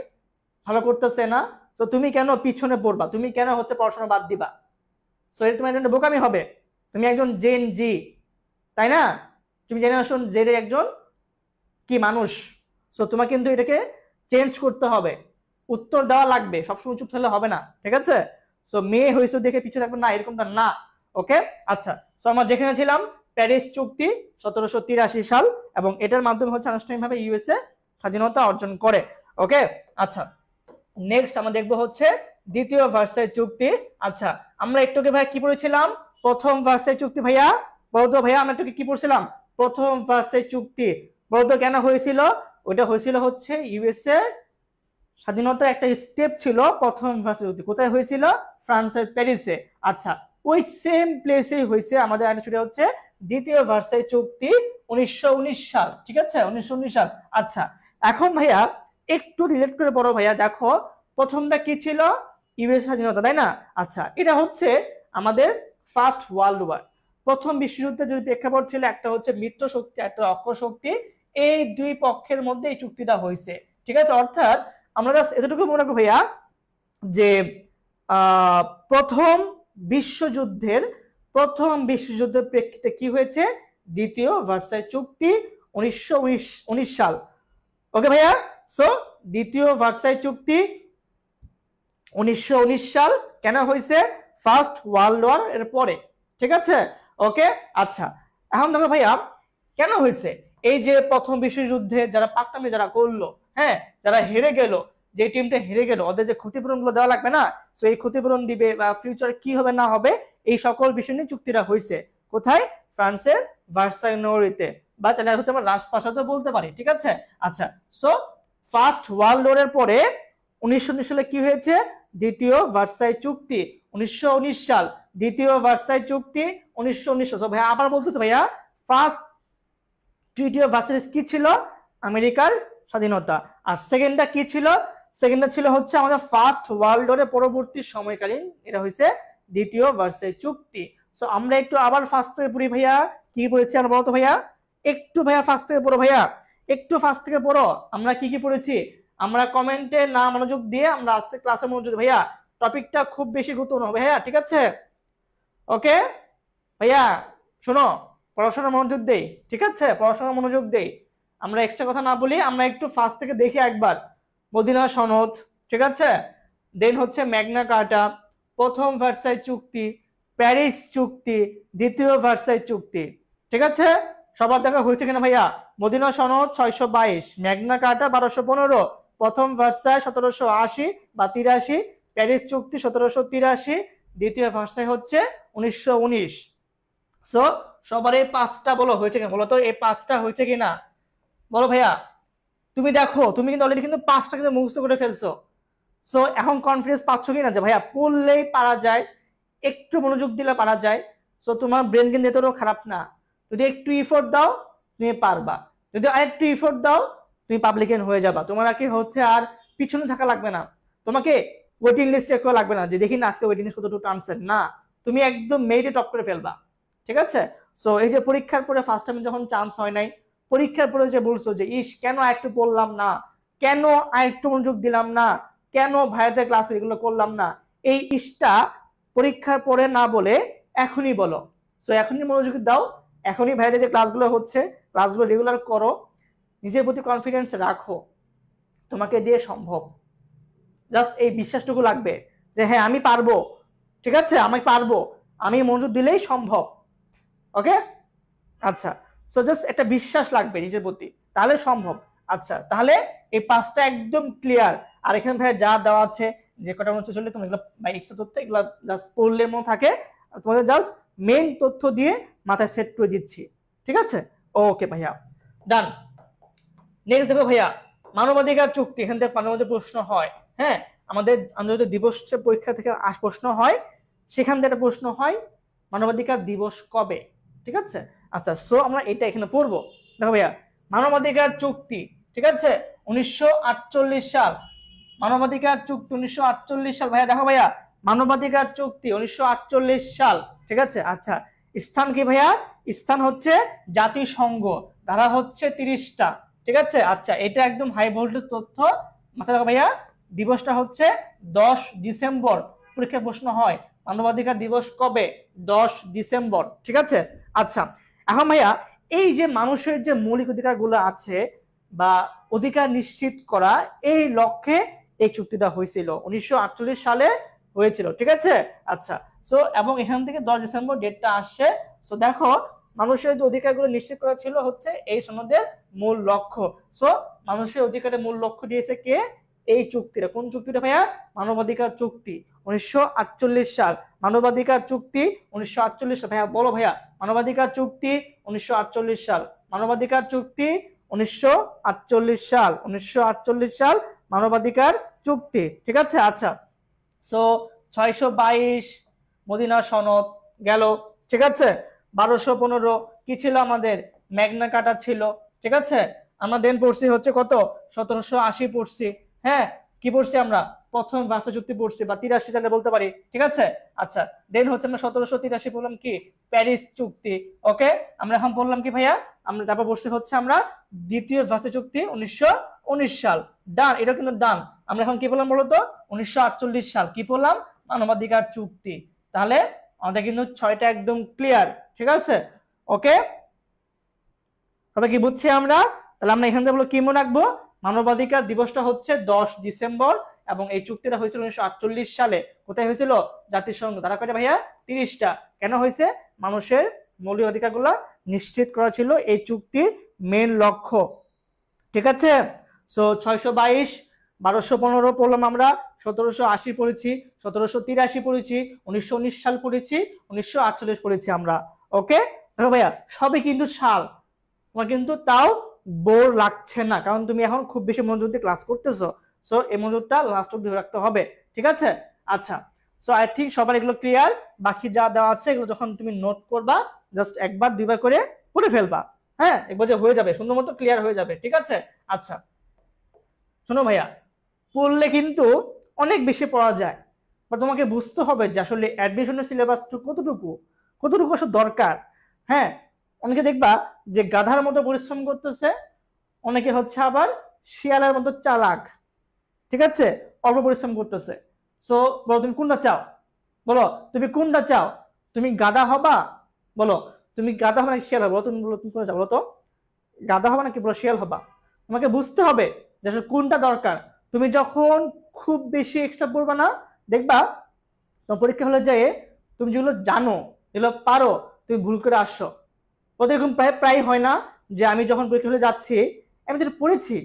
ভালো করতেছে না। তো তুমি কেন পিছনে পড়বা, তুমি কেন হচ্ছে পড়াশোনা বাদ দিবা? সো এটা তোমার জন্য বোকামি হবে। তুমি একজন জেন জি, তাই না? তুমি জেনারেশন জেড এর একজন কি মানুষ। সো তোমাকে কিন্তু এটাকে চেঞ্জ করতে হবে, উত্তর দেওয়া লাগবে, সবসময় চুপ থাকলে হবে না, ঠিক আছে? সো মেয়ে হয়েছে দেখে পিছিয়ে থাকবে না, এরকমটা না। ওকে, আচ্ছা। সো আমরা যেখানে ছিলাম, প্যারিস চুক্তি 1783 সাল, এবং এটার মাধ্যমে হচ্ছে আনুষ্ঠানিকভাবে ইউএসএ স্বাধীনতা অর্জন করে। ওকে, আচ্ছা। নেক্সট আমরা দেখবো হচ্ছে দ্বিতীয় ভার্সাই চুক্তি। আচ্ছা, আমরা একটুকে ভাই কি পড়েছিলাম? প্রথম ভার্সাই চুক্তি। ভাইয়া বলতো, ভাইয়া আমরা একটুকে কি পড়ছিলাম? প্রথম ভার্সাই চুক্তি। বলতো কেন হয়েছিল? ওইটা হয়েছিল হচ্ছে ইউএসএ স্বাধীনতার একটা স্টেপ ছিল প্রথম ভার্সাই চুক্তি। কোথায় হয়েছিল? ফ্রান্সের প্যারিসে। আচ্ছা, ওই সেম প্লেসেই হয়েছে আমাদের সেটা হচ্ছে দ্বিতীয় ভার্সাই চুক্তি 1919 সাল, ঠিক আছে? 1919 সাল। আচ্ছা, এখন ভাইয়া একটু রিলেট করে পড়ো ভাইয়া, দেখো প্রথমটা কি ছিল? ইউএস স্বাধীনতা, তাই না? আচ্ছা, এটা হচ্ছে আমাদের ফার্স্ট ওয়ার্ল্ড ওয়ার, প্রথম বিশ্বযুদ্ধের যদি প্রেক্ষাপট ছিল, একটা হচ্ছে মিত্র শক্তি, একটা অক্ষ শক্তি, এই দুই পক্ষের মধ্যে এই চুক্তিটা হয়েছে, ঠিক আছে? অর্থাৎ আমরা জাস্ট এতটুকু মনে রাখবো ভাইয়া যে প্রথম বিশ্বযুদ্ধের প্রেক্ষিতে কি হয়েছে? দ্বিতীয় ভার্সাই চুক্তি 1919 সাল। ওকে ভাইয়া, সো দ্বিতীয় ভার্সাই চুক্তি 1919 সাল কেন হয়েছে? ফার্স্ট ওয়ার্ল্ড ওয়ার এর পরে, ঠিক আছে? ওকে, আচ্ছা। এখন দেখো ভাইয়া কেন হয়েছে, এই যে প্রথম বিশ্বযুদ্ধে যারা পাকনামি যারা করলো, হ্যাঁ, যারা হেরে গেল, যে টিমটা হেরে গেল, ওদের যে ক্ষতিপূরণ গুলো দেওয়া লাগবে না, তো এই ক্ষতিপূরণ দিবে বা ফিউচার কি হবে না হবে, এই সকল বিষয় নিয়ে চুক্তিটা হয়েছে। কোথায়? ফ্রান্সের ভার্সাই নগরীতে, বা চাইলে হচ্ছে আমরা রাজপ্রাসাদও বলতে পারি, ঠিক আছে? আচ্ছা, সো ফার্স্ট ওয়ার্ল্ড ওয়ারের পরে 1919 সালে কি হয়েছে? দ্বিতীয় ভার্সাই চুক্তি 1919 সাল, দ্বিতীয় ভার্সাই চুক্তি 1919 সাল। ভাইয়া আবার বলতেছে ভাইয়া, ফার্স্ট ট্রিটি অফ ভার্সাইস কি ছিল? আমেরিকার স্বাধীনতা। আর সেকেন্ডটা কি ছিল? সেকেন্ডটা ছিল হচ্ছে আমাদের ফার্স্ট ওয়ার্ল্ড ওয়ারের পরবর্তী সময়কালীন, এটা হয়েছে দ্বিতীয় ভার্সাই চুক্তি। সো আমরা একটু আবার ফার্স্ট থেকে পড়ি ভাইয়া, কি পড়েছি আমরা বলতো ভাইয়া, একটু ভাইয়া ফার্স্ট থেকে পড়ো ভাইয়া, একটু ফার্স্ট থেকে পড়ো। আমরা কি কি পড়েছি? আমরা কমেন্টে না মনোযোগ দিয়ে আমরা আজকে ক্লাসে মনোযোগ, ভাইয়া টপিকটা খুব বেশি গুরুত্বপূর্ণ ভাইয়া, ঠিক আছে? ওকে ভাইয়া, শোনো, পড়াশোনা মনোযোগ দেই, ঠিক আছে? পড়াশোনা মনোযোগ দেই, আমরা এক্সট্রা কথা না বলি, আমরা একটু ফার্স্ট থেকে দেখি একবার। মদিনা সনদ, ঠিক আছে? দেন হচ্ছে ম্যাগনা কার্টা, প্রথম ভার্সাই চুক্তি, প্যারিস চুক্তি, দ্বিতীয় ভার্সাই চুক্তি, ঠিক আছে? সবার দেখা হয়েছে কিনা ভাইয়া? মদিনা সনদ 622, ম্যাগনা কার্টা 1215, প্রথম ভার্সাই 1780 বা 83, প্যারিস চুক্তি 1783, দ্বিতীয় ভার্সাই হচ্ছে 1919। সো সবার এই পাঁচটা বলো হয়েছে কিনা, বলো তো এই পাঁচটা হয়েছে কিনা, বলো ভাইয়া। তুমি দেখো, তুমি কিন্তু অলরেডি কিন্তু পাঁচটা কিন্তু মুখস্থ করে ফেলছো। সো এখন কনফিডেন্স পাচ্ছ কিনা যে ভাইয়া পড়লেই পারা যায়, একটু মনোযোগ দিলে পারা যায়। সো তোমার ব্রেন কিন্তু এতটাও খারাপ না, যদি একটু ইফোর্ট দাও তুমি পারবা, যদি আরেকটু ইফোর্ট দাও তুমি পাবলিকেন হয়ে যাবা। তোমার আর কি হচ্ছে আর পিছনে থাকা লাগবে না, তোমাকে ওয়েটিং লিস্টে একটু লাগবে না যে দেখি না আজকে ওয়েটিং লিস্ট কতটুকু টানছেন, না, তুমি একদম মেরিটে টপ করে ফেলবা, ঠিক আছে? সো এই যে পরীক্ষার পরে ফার্স্ট টাইম যখন চান্স হয় নাই, পরীক্ষার পরে যে বলছো যে ইস কেন একটু পড়লাম না, কেন আরেকটু মনোযোগ দিলাম না, কেন ভাইয়াদের ক্লাস এগুলো করলাম না, এই ইসটা পরীক্ষার পরে না বলে এখনই বলো। সো এখনই মনোযোগ দাও, এখনই ভাইয়াদের যে ক্লাসগুলো হচ্ছে ক্লাসগুলো রেগুলার করো, নিজের প্রতি কনফিডেন্স রাখো, তোমাকে দিয়ে সম্ভব। জাস্ট এই বিশ্বাসটুকু লাগবে যে হ্যাঁ আমি পারবো, ঠিক আছে? আমি পারবো, আমি মনোযোগ দিলেই সম্ভব। ওকে, আচ্ছা। সো জাস্ট একটা বিশ্বাস লাগবে নিজের প্রতি, তাহলে সম্ভব। আচ্ছা, তাহলে এই পাঁচটা একদম ক্লিয়ার। আর এখানে ভাই যা দেওয়া আছে যে কটা অনুচ্ছেদ চলে তোমরা এগুলো বা এক্সট্রা তথ্য এগুলো জাস্ট পড়লে মনে থাকে, তোমাদের জাস্ট মেইন তথ্য দিয়ে মাথায় সেট করে দিচ্ছি, ঠিক আছে? ওকে ভাইয়া, ডান। নেক্সট দেখো ভাইয়া, মানবাধিকার চুক্তি, এখান থেকে মানবাধিকার প্রশ্ন হয়। হ্যাঁ, আমাদের আন্তর্জাতিক দিবস পরীক্ষা থেকে প্রশ্ন হয়, সেখান থেকে একটা প্রশ্ন হয় মানবাধিকার দিবস কবে, ঠিক আছে? আচ্ছা, সো আমরা এটা এখানে পড়বো। দেখো ভাইয়া, মানবাধিকার চুক্তি, ঠিক আছে, 1948 সাল, মানবাধিকার চুক্তি 1948 সাল। ভাইয়া দেখো ভাইয়া, মানবাধিকার চুক্তি 1948 সাল, ঠিক আছে? আচ্ছা, স্থান কি ভাইয়া? স্থান হচ্ছে জাতিসংঘ, ধারা হচ্ছে 30টা, ঠিক আছে? আচ্ছা, এটা একদম হাই ভোল্টেজ তথ্য, মাথায় রাখো ভাইয়া। দিবসটা হচ্ছে 10 ডিসেম্বর, পরীক্ষায় প্রশ্ন হয় মানবাধিকার দিবস কবে? 10 ডিসেম্বর, ঠিক আছে? আচ্ছা, এখন ভাইয়া এই যে মানুষের যে মৌলিক অধিকারগুলো আছে বা অধিকার নিশ্চিত করা, এই লক্ষ্যে এই চুক্তিটা হয়েছিল 1948 সালে হয়েছিল, ঠিক আছে? আচ্ছা, সো এবং এখান থেকে 10 ডিসেম্বর ডেটটা আসছে। সো দেখো, মানুষের যে অধিকারগুলো নিশ্চিত করা ছিল হচ্ছে এই সনদের মূল লক্ষ্য। সো মানুষের অধিকারের মূল লক্ষ্য দিয়েছে কে? এই চুক্তিটা। কোন চুক্তিটা ভাইয়া? মানবাধিকার চুক্তি 1948 সাল। মানবাধিকার চুক্তি 1948 সাল। ভাইয়া বলো ভাইয়া, মানবাধিকার চুক্তি 1948 সাল। মানবাধিকার চুক্তি 1948 সাল। 1948 সাল মানবাধিকার চুক্তি, ঠিক আছে? আচ্ছা, সো 622 মদিনা সনদ গেল, ঠিক আছে? 1215 কি ছিল আমাদের? ম্যাগনা কার্টা ছিল, ঠিক আছে? আমরা দেন পড়ছি হচ্ছে কত? 1780 পড়ছি। হ্যাঁ, কি পড়ছি আমরা? প্রথম ভার্সাই চুক্তি পড়ছি, বা 83 সালে বলতে পারি, ঠিক আছে? আচ্ছা, দেন হচ্ছে আমরা 1783 পড়লাম কি? প্যারিস চুক্তি। ওকে, আমরা এখন পড়লাম কি ভাইয়া? আমরা তারপর পড়ছি হচ্ছে আমরা দ্বিতীয় ভার্সাই চুক্তি 1919 সাল। ডান, এটা কিন্তু ডান। আমরা এখন কি বললাম বলতো? 1948 সাল কি পড়লাম? মানবাধিকার চুক্তি। তাহলে আমাদের কিন্তু 6টা একদম ক্লিয়ার, ঠিক আছে? ওকে, তবে কি বুঝছি আমরা? তাহলে আমরা এখান থেকে বলো কি মনে রাখবো? মানবাধিকার দিবসটা হচ্ছে 10 ডিসেম্বর, এবং এই চুক্তিটা হয়েছিল 1948 সালে। কোথায় হয়েছিল? জাতিসংঘ। ধারা কয়টা ভাইয়া? 30টা। কেন হয়েছে? মানুষের মৌলিক অধিকারগুলো নিশ্চিত করা ছিল এই চুক্তির মেন লক্ষ্য, ঠিক আছে? সো 622, 1215 পড়লাম আমরা, 1780 পড়েছি, 1783 পড়েছি, 1919 সাল পড়েছি, 1948 পড়েছি আমরা। ওকে, দেখো ভাইয়া সবই কিন্তু সাল, তোমার কিন্তু তাও বোর লাগছে না, কারণ তুমি এখন খুব বেশি মনোযোগ দিয়ে ক্লাস করতেছো। সো এই মনোযোগটা লাস্ট অব্দি ধরে রাখতে হবে, ঠিক আছে? আচ্ছা, সো আই থিঙ্ক সবার এগুলো ক্লিয়ার। বাকি যা দেওয়া আছে এগুলো যখন তুমি নোট করবা, জাস্ট একবার দুইবার করে পড়ে ফেলবা। হ্যাঁ, একবার যে হয়ে যাবে, সুন্দর মতো ক্লিয়ার হয়ে যাবে, ঠিক আছে? আচ্ছা, শোনো ভাইয়া, পড়লে কিন্তু অনেক বেশি পড়া যায়, বা তোমাকে বুঝতে হবে যে আসলে অ্যাডমিশনের সিলেবাস কতটুকু কতটুকু আসলে দরকার। হ্যাঁ, অনেকে দেখবা যে গাধার মতো পরিশ্রম করতেছে, অনেকে হচ্ছে আবার শিয়ালের মতো চালাক, ঠিক আছে? অল্প পরিশ্রম করতেছে। সো বলো তুমি কোনটা চাও? বলো তুমি কোনটা চাও? তুমি গাধা হবা? বলো তুমি গাধা হবে নাকি শিয়াল হবে? তুমি বলো, তুমি কোনটা চাও? বলো তো, গাধা হবা নাকি বলো শিয়াল হবা? তোমাকে বুঝতে হবে যে আসলে কোনটা দরকার। তুমি যখন খুব বেশি এক্সট্রা পড়বা না, দেখবা তোমার পরীক্ষা হলে যায় তুমি যেগুলো জানো, যেগুলো পারো, তুমি ভুল করে আসছো। ওদের এরকম প্রায় হয় না যে আমি যখন পরীক্ষা হলে যাচ্ছি, আমি যেটা পড়েছি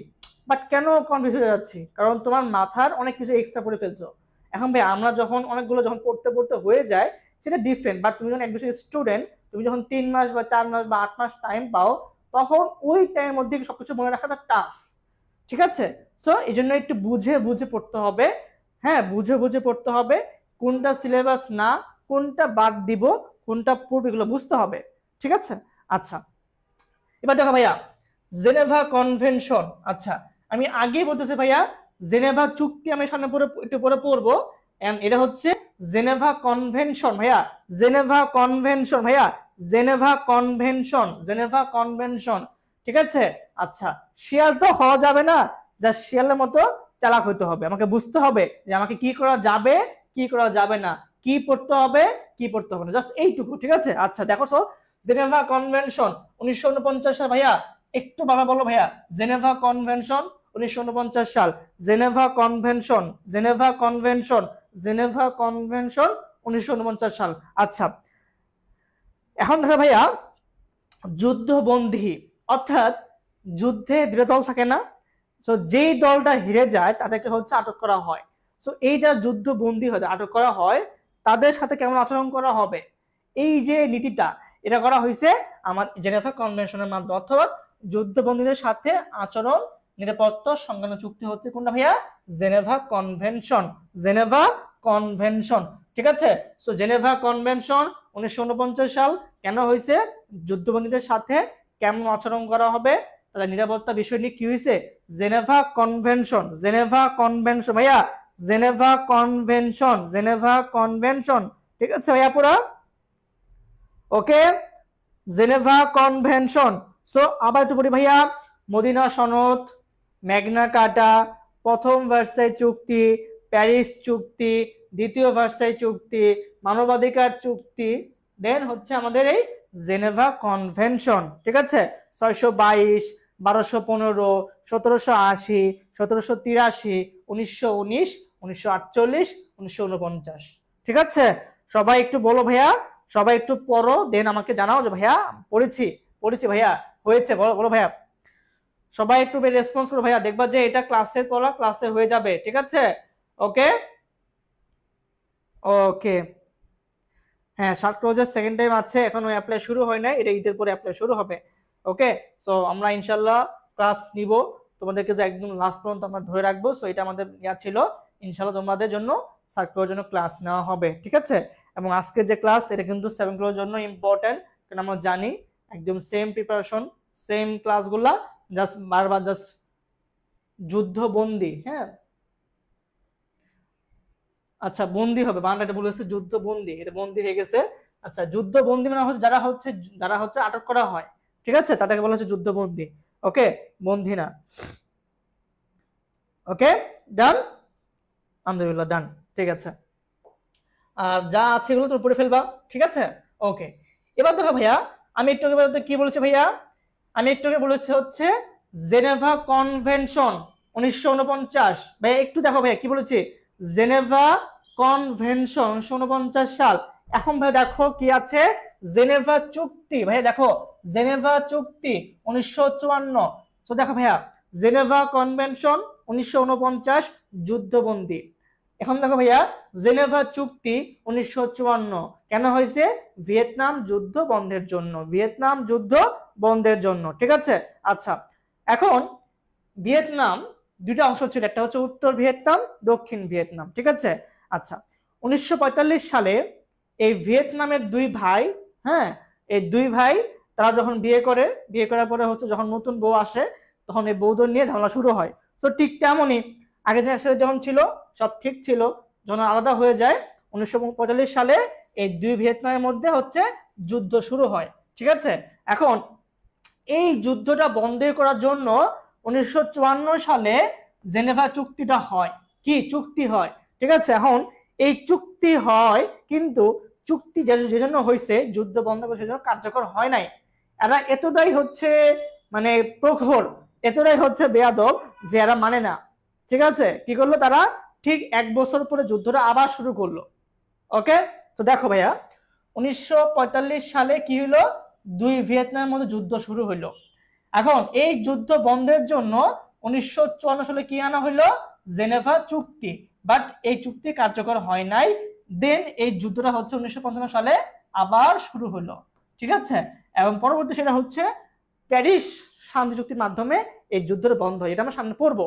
বাট কেন কনফিউজ হয়ে যাচ্ছি? কারণ তোমার মাথার অনেক কিছু এক্সট্রা পড়ে ফেলছো। এখন ভাই আমরা যখন অনেকগুলো যখন পড়তে পড়তে হয়ে যায় সেটা ডিফারেন্ট, বাট তুমি যখন একজন স্টুডেন্ট, তুমি যখন 3 মাস বা 4 মাস বা 8 মাস টাইম পাও, তখন ওই টাইমের মধ্যে সবকিছু মনে রাখাটা টাফ, ঠিক আছে? সো এই জন্য একটু বুঝে বুঝে পড়তে হবে। হ্যাঁ, বুঝে বুঝে পড়তে হবে, কোনটা সিলেবাস না, কোনটা বাদ দিব, কোনটা পড়বে, এগুলো বুঝতে হবে, ঠিক আছে? আচ্ছা, এবার দেখো ভাইয়া, জেনেভা কনভেনশন। আচ্ছা, আমি আগেই বলতেছি ভাইয়া, জেনেভা চুক্তি আমি সামনে পরে একটু পরে পড়বো। এটা হচ্ছে জেনেভা কনভেনশন ভাইয়া, জেনেভা কনভেনশন ভাইয়া, জেনেভা কনভেনশন, জেনেভা কনভেনশন, ঠিক আছে? আচ্ছা, শিয়াল তো হওয়া যাবে না, যা শিয়ালের মতো চালাক হইতে হবে। আমাকে বুঝতে হবে যে আমাকে কি করা যাবে, কি করা যাবে না, কি পড়তে হবে, কি পড়তে হবে না, জাস্ট এইটুকু, ঠিক আছে? আচ্ছা দেখো, জেনেভা কনভেনশন 1949 সাল ভাইয়া, একটু বাবা বলো ভাইয়া, জেনেভা কনভেনশন 1949 সাল, Geneva convention, Geneva convention, Geneva convention 1949 সাল। আচ্ছা, এখন দেখো ভাইয়া, যুদ্ধবন্দী অর্থাৎ যুদ্ধে দুটো দল থাকে না, তো যেই দলটা হেরে যায় তাদেরকে হচ্ছে আটক করা হয়। সো এই যারা যুদ্ধ বন্দী হয়, আটক করা হয়, তাদের সাথে কেমন আচরণ করা হবে, এই যে নীতিটা, এটা করা হয়েছে আমার জেনেভা কনভেনশনের মাধ্যমে। অর্থাৎ যুদ্ধবন্দীদের সাথে আচরণ নিরাপত্তা সংক্রান্ত চুক্তি হচ্ছে কোনটা ভাইয়া? Geneva convention. জেনেভা কনভেনশন, ঠিক আছে। সো জেনেভা কনভেনশন 1949 সাল কেন হয়েছে? যুদ্ধবন্দীদের সাথে কেমন আচরণ করা হবে, তাহলে নিরাপত্তা বিষয় নিয়ে কি হয়েছে? Geneva convention. জেনেভা কনভেনশন ভাইয়া, জেনেভা কনভেনশন, জেনেভা কনভেনশন, ঠিক আছে ভাইয়া পুরা? ওকে, জেনেভা কনভেনশন। সো আবার একটু বলি ভাইয়া, মদিনা সনদ, ম্যাগনা কার্টা, প্রথম ভার্সাই চুক্তি, প্যারিস চুক্তি, দ্বিতীয় ভার্সাই চুক্তি, মানবাধিকার চুক্তি, দেন হচ্ছে আমাদের এই জেনেভা কনভেনশন, ঠিক আছে। 622, 1215, 1780, 1783, 1919, 1948, 1949, ঠিক আছে। সবাই একটু বলো ভাইয়া, সবাই একটু পড়ো, দেন আমাকে জানাও যে ভাইয়া পড়েছি, পড়েছি ভাইয়া, হয়েছে, বলো বলো ভাইয়া। সবাই একটু রেসপন্স করো ভাইয়া, দেখবা যে এটা ক্লাসের পড়া ক্লাসে হয়ে যাবে, ঠিক আছে। ওকে ওকে, হ্যাঁ, শার্ট ক্লোজের সেকেন্ড টাইম আছে, এখনো অ্যাপ্লাই শুরু হয় নাই, এটা ঈদের পরে অ্যাপ্লাই শুরু হবে। ওকে, সো আমরা ইনশাল্লাহ ক্লাস নিব, তোমাদেরকে যে একদম লাস্ট পর্যন্ত আমরা ধরে রাখবো। সো এটা আমাদের ইয়া ছিল, ইনশাল্লাহ তোমাদের জন্য শার্ট ক্লোজের জন্য ক্লাস নেওয়া হবে, ঠিক আছে। এবং আজকের যে ক্লাস, এটা কিন্তু 7 ক্লোজের জন্য ইম্পর্টেন্ট, কারণ আমরা জানি একদম সেম প্রিপারেশন, সেম ক্লাসগুলা, জাস্ট বারবার জাস্ট যুদ্ধবন্দী, হ্যাঁ, আচ্ছা বন্দি হবে, বাংলাটা বলেছে যুদ্ধ বন্দি, এটা বন্দি হয়ে গেছে। আচ্ছা, যুদ্ধ বন্দি মানে হচ্ছে যারা হচ্ছে আটক করা হয়, ঠিক আছে, তাদেরকে বলা হচ্ছে যুদ্ধ বন্দি। ওকে, বন্দি না। ওকে, ডান, আলহামদুলিল্লাহ ডান, ঠিক আছে। আর যা আছে এগুলো তো পড়ে ফেলবা, ঠিক আছে। ওকে, এবার দেখো ভাইয়া, আমি একটু আগে কি বলেছি ভাইয়া, আমি একটু আগে বলেছি হচ্ছে জেনেভা কনভেনশন 1949। ভাইয়া একটু দেখো ভাইয়া কি বলেছি, জেনেভা কনভেনশন 1949 সাল। এখন ভাই দেখো কি আছে, জেনেভা চুক্তি, ভাইয়া দেখো জেনেভা চুক্তি 1954। তো দেখো ভাইয়া, জেনেভা কনভেনশন 1949 যুদ্ধবন্দী। এখন দেখো ভাইয়া, জেনেভা চুক্তি 1954 কেন হয়েছে? ভিয়েতনাম যুদ্ধ বন্ধের জন্য, ভিয়েতনাম যুদ্ধ বন্ধের জন্য, ঠিক আছে। আচ্ছা, এখন ভিয়েতনাম দুইটা অংশ ছিল, একটা হচ্ছে উত্তর ভিয়েতনাম, দক্ষিণ ভিয়েতনাম, ঠিক আছে। আচ্ছা, 1945 সালে এই ভিয়েতনামের দুই ভাই, হ্যাঁ, এই দুই ভাই তারা যখন বিয়ে করে, বিয়ে করার পরে হচ্ছে যখন নতুন বউ আসে, তখন এই বউদের নিয়ে ঝামেলা শুরু হয়। তো ঠিক তেমনই আগে যে একসাথে যখন ছিল সব ঠিক ছিল, যখন আলাদা হয়ে যায় 1945 সালে এই দুই ভিয়েতনামের মধ্যে হচ্ছে যুদ্ধ শুরু হয়, ঠিক আছে। এখন এই যুদ্ধটা বন্ধ করার জন্য 1954 সালে জেনেভা চুক্তিটা হয়। কি চুক্তি হয়, ঠিক আছে। এখন এই চুক্তি হয়, কিন্তু চুক্তি যে জন্য হয়েছে, যুদ্ধ বন্ধ করে সেজন্য কার্যকর হয় নাই। এরা এতটাই হচ্ছে মানে প্রখর, এতটাই হচ্ছে বেয়াদব যে এরা মানে না, ঠিক আছে। কি করলো তারা, ঠিক 1 বছর পরে যুদ্ধটা আবার শুরু করলো। ওকে, তো দেখো ভাইয়া, 1945 সালে কি হলো, দুই ভিয়েতনামের মধ্যে যুদ্ধ শুরু হইলো। এখন এই যুদ্ধ বন্ধের জন্য 1954 সালে কি আনা হইলো, জেনেভা চুক্তি, বাট এই চুক্তি কার্যকর হয় নাই। দেন এই যুদ্ধটা হচ্ছে 1955 সালে আবার শুরু হলো, ঠিক আছে। এবং পরবর্তী সেটা হচ্ছে প্যারিস শান্তি চুক্তির মাধ্যমে এই যুদ্ধটা বন্ধ হয়। এটা আমরা সামনে পড়বো,